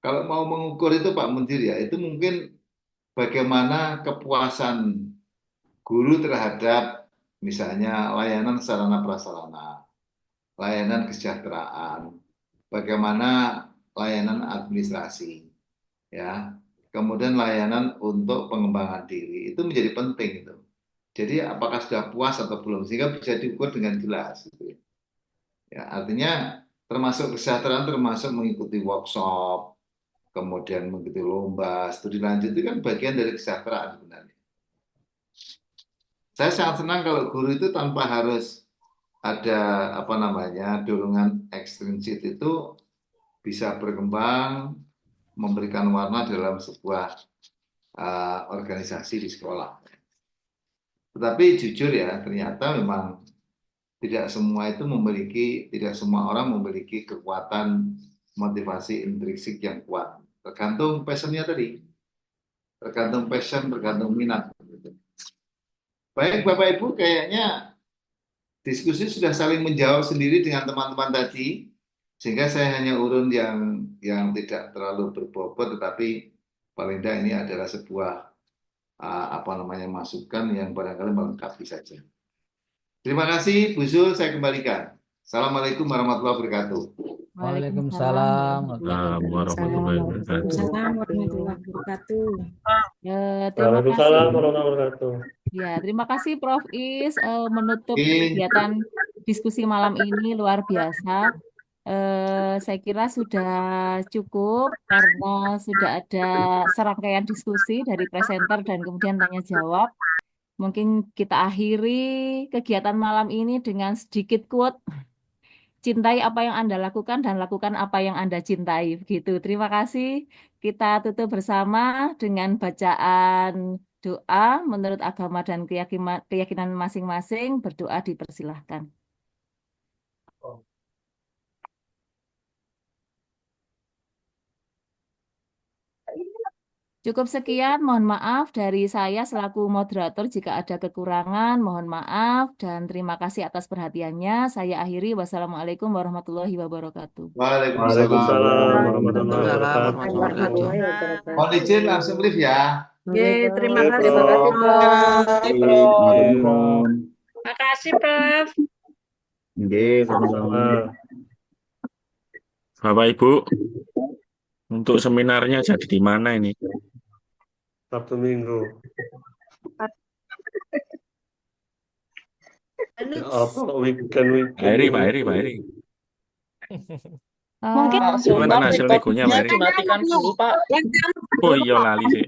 kalau mau mengukur itu Pak Mundir ya, itu mungkin bagaimana kepuasan guru terhadap misalnya layanan sarana prasarana, layanan kesejahteraan, bagaimana layanan administrasi, ya, kemudian layanan untuk pengembangan diri itu menjadi penting itu. Jadi apakah sudah puas atau belum sehingga bisa diukur dengan jelas. Gitu. Ya, artinya termasuk kesejahteraan termasuk mengikuti workshop, kemudian mengikuti lomba, studi lanjut itu kan bagian dari kesejahteraan sebenarnya. Saya sangat senang kalau guru itu tanpa harus ada apa namanya dorongan ekstrinsik itu bisa berkembang, memberikan warna dalam sebuah organisasi di sekolah. Tetapi jujur ya, ternyata memang tidak semua orang memiliki kekuatan motivasi intrinsik yang kuat. Tergantung passionnya tadi, tergantung passion, tergantung minat. Baik Bapak Ibu, kayaknya diskusi sudah saling menjawab sendiri dengan teman-teman tadi, sehingga saya hanya urun yang tidak terlalu berbobot, tetapi paling tidak ini adalah sebuah masukan yang barangkali melengkapi saja. Terima kasih, Bu Zul, saya kembalikan. Assalamualaikum warahmatullahi wabarakatuh. Waalaikumsalam. warahmatullahi wabarakatuh. Assalamualaikum warahmatullahi wabarakatuh. Terima kasih. Waalaikumsalam warahmatullahi wabarakatuh. Ya, terima kasih Prof. Is menutup kegiatan diskusi malam ini luar biasa. Saya kira sudah cukup karena sudah ada serangkaian diskusi dari presenter dan kemudian tanya jawab. Mungkin kita akhiri kegiatan malam ini dengan sedikit quote. Cintai apa yang Anda lakukan dan lakukan apa yang Anda cintai. Begitu. Terima kasih. Kita tutup bersama dengan bacaan doa menurut agama dan keyakinan masing-masing. Berdoa dipersilahkan. Cukup sekian, mohon maaf dari saya selaku moderator jika ada kekurangan, mohon maaf dan terima kasih atas perhatiannya. Saya akhiri, wassalamualaikum warahmatullahi wabarakatuh. Waalaikumsalam warahmatullahi wabarakatuh. Mohon izin langsung live ya. Terima kasih. Makasih, Prof. Sama-sama. Bapak Ibu, untuk seminarnya jadi di mana ini? Sabtu Minggu. Kalau weekend. Pak Eri. Mungkin Gimana hasil negonya, Pak Eri? dimatikan dulu, Pak. Oh iya, lali sih.